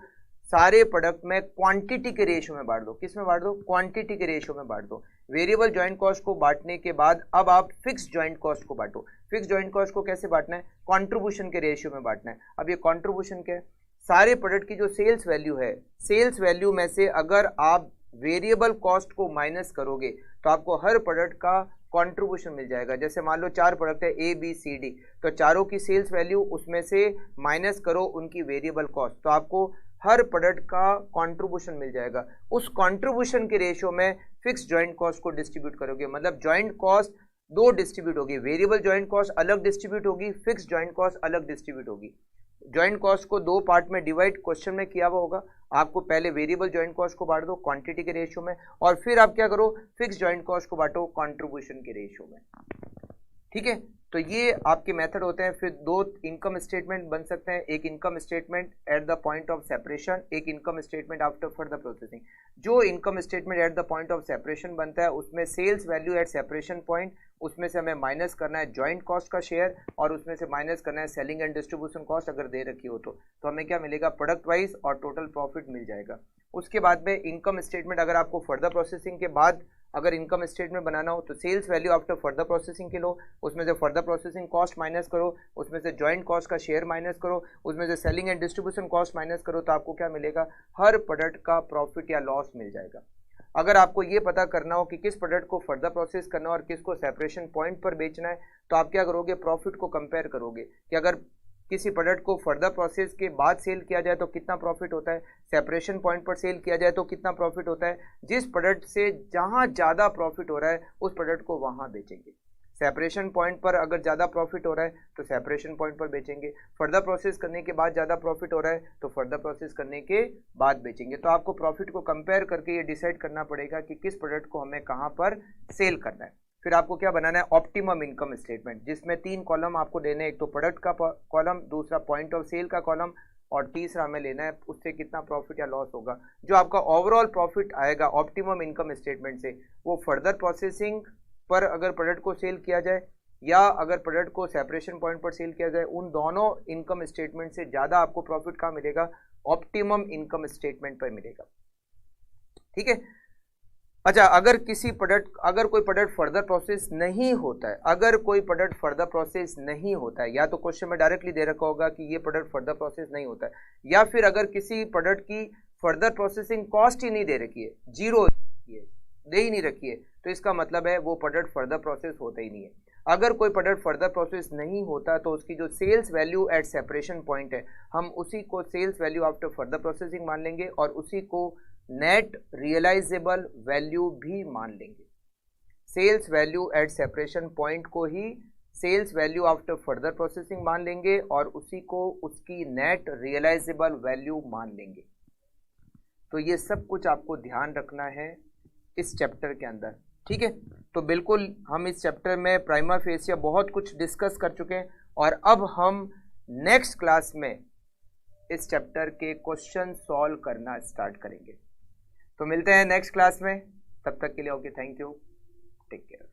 सारे प्रोडक्ट में क्वांटिटी के रेशियो में बांट दो। किस में बांट दो, क्वांटिटी के रेशियो में बांट दो। वेरिएबल जॉइंट कॉस्ट को बांटने के बाद अब आप फिक्स जॉइंट कॉस्ट को बांटो। फिक्स जॉइंट कॉस्ट को कैसे बांटना है, कंट्रीब्यूशन के रेशियो में बांटना है। अब ये कंट्रीब्यूशन क्या है, सारे प्रोडक्ट की जो सेल्स वैल्यू है, सेल्स वैल्यू में से अगर आप वेरिएबल कॉस्ट को माइनस करोगे तो आपको हर प्रोडक्ट का कंट्रीब्यूशन मिल जाएगा। जैसे मान लो 4 प्रोडक्ट है ए बी सी डी, तो चारों की सेल्स वैल्यू उसमें से माइनस करो उनकी वेरिएबल कॉस्ट, तो आपको हर प्रोडक्ट का कंट्रीब्यूशन मिल जाएगा। उस कंट्रीब्यूशन के रेशियो में फिक्स जॉइंट कॉस्ट को डिस्ट्रीब्यूट करोगे, मतलब जॉइंट कॉस्ट दो डिस्ट्रीब्यूट होगी, वेरिएबल जॉइंट कॉस्ट अलग डिस्ट्रीब्यूट होगी, फिक्स जॉइंट कॉस्ट अलग डिस्ट्रीब्यूट होगी। जॉइंट कॉस्ट को दो पार्ट में डिवाइड क्वेश्चन में किया हुआ होगा, आपको पहले वेरिएबल जॉइंट कॉस्ट को बांट दो क्वांटिटी के रेशियो में और फिर आप क्या करो, फिक्स जॉइंट कॉस्ट को बांटो कंट्रीब्यूशन के रेशियो में, ठीक है। तो ये आपके मेथड होते हैं। फिर दो इनकम स्टेटमेंट बन सकते हैं, एक income statement at the point of separation, एक income statement after further processing. जो income statement at the point of separation बनता है उसमें sales value at separation point, उसमें से हमें माइनस करना है जॉइंट कॉस्ट का शेयर और उसमें से माइनस करना है सेलिंग एंड डिस्ट्रीब्यूशन कॉस्ट अगर दे रखी हो तो हमें क्या मिलेगा, प्रोडक्ट वाइज और टोटल प्रॉफिट मिल जाएगा। उसके बाद में इनकम स्टेटमेंट अगर आपको फर्दर प्रोसेसिंग के बाद अगर इनकम स्टेटमेंट बनाना हो तो sales value after further processing के लो, उसमें से फर्दर प्रोसेसिंग कॉस्ट माइनस करो, उसमें से जॉइंट कॉस्ट का शेयर माइनस करो, उसमें से selling and distribution cost minus करो, तो आपको क्या मिलेगा, हर प्रोडक्ट का प्रॉफिट या लॉस मिल जाएगा। अगर आपको ये पता करना हो कि किस प्रोडक्ट को फर्दर प्रोसेस करना है और किसको सेपरेशन पॉइंट पर बेचना है, तो आप क्या करोगे, प्रॉफिट को कंपेयर करोगे कि अगर किसी प्रोडक्ट को फर्दर प्रोसेस के बाद सेल किया जाए तो कितना प्रॉफिट होता है, सेपरेशन पॉइंट पर सेल किया जाए तो कितना प्रॉफिट होता है। जिस प्रोडक्ट से जहां ज़्यादा प्रॉफिट हो रहा है उस प्रोडक्ट को वहां बेचेंगे। सेपरेशन पॉइंट पर अगर ज़्यादा प्रॉफिट हो रहा है तो सेपरेशन पॉइंट पर बेचेंगे, फर्दर प्रोसेस करने के बाद ज़्यादा प्रॉफिट हो रहा है तो फर्दर प्रोसेस करने के बाद बेचेंगे। तो आपको प्रॉफिट को कंपेयर करके ये डिसाइड करना पड़ेगा कि किस प्रोडक्ट को हमें कहाँ पर सेल करना है। फिर आपको क्या बनाना है, ऑप्टिमम इनकम स्टेटमेंट, जिसमें 3 कॉलम आपको देने हैं, एक तो प्रोडक्ट का कॉलम, दूसरा पॉइंट ऑफ सेल का कॉलम, और तीसरा हमें लेना है उससे कितना प्रॉफिट या लॉस होगा। जो आपका ओवरऑल प्रॉफिट आएगा ऑप्टिमम इनकम स्टेटमेंट से, वो फर्दर प्रोसेसिंग पर अगर प्रोडक्ट को सेल किया जाए या अगर प्रोडक्ट को सेपरेशन पॉइंट पर सेल किया जाए, उन दोनों इनकम स्टेटमेंट से ज़्यादा आपको प्रॉफिट कहाँ मिलेगा, ऑप्टिमम इनकम स्टेटमेंट पर मिलेगा। ठीक है। अच्छा, अगर कोई प्रोडक्ट फर्दर प्रोसेस नहीं होता है, अगर कोई प्रोडक्ट फर्दर प्रोसेस नहीं होता है, या तो क्वेश्चन में डायरेक्टली दे रखा होगा कि ये प्रोडक्ट फर्दर प्रोसेस नहीं होता है, या फिर अगर किसी प्रोडक्ट की फर्दर प्रोसेसिंग कॉस्ट ही नहीं दे रखी है, जीरो दे ही नहीं रखी है, तो इसका मतलब है वो प्रोडक्ट फर्दर प्रोसेस होता ही नहीं है। अगर कोई प्रोडक्ट फर्दर प्रोसेस नहीं होता तो उसकी जो sales value at separation point है, हम उसी को sales value after further processing मान लेंगे और उसी को नेट रियलाइजेबल वैल्यू भी मान लेंगे। Sales value at separation point को ही sales value after further processing मान लेंगे और उसी को उसकी नेट रियलाइजेबल वैल्यू मान लेंगे। तो ये सब कुछ आपको ध्यान रखना है इस चैप्टर के अंदर। ठीक है, तो बिल्कुल हम इस चैप्टर में प्राइमा फेसिया बहुत कुछ डिस्कस कर चुके हैं और अब हम नेक्स्ट क्लास में इस चैप्टर के क्वेश्चन सॉल्व करना स्टार्ट करेंगे। तो मिलते हैं नेक्स्ट क्लास में, तब तक के लिए okay, thank you, take care.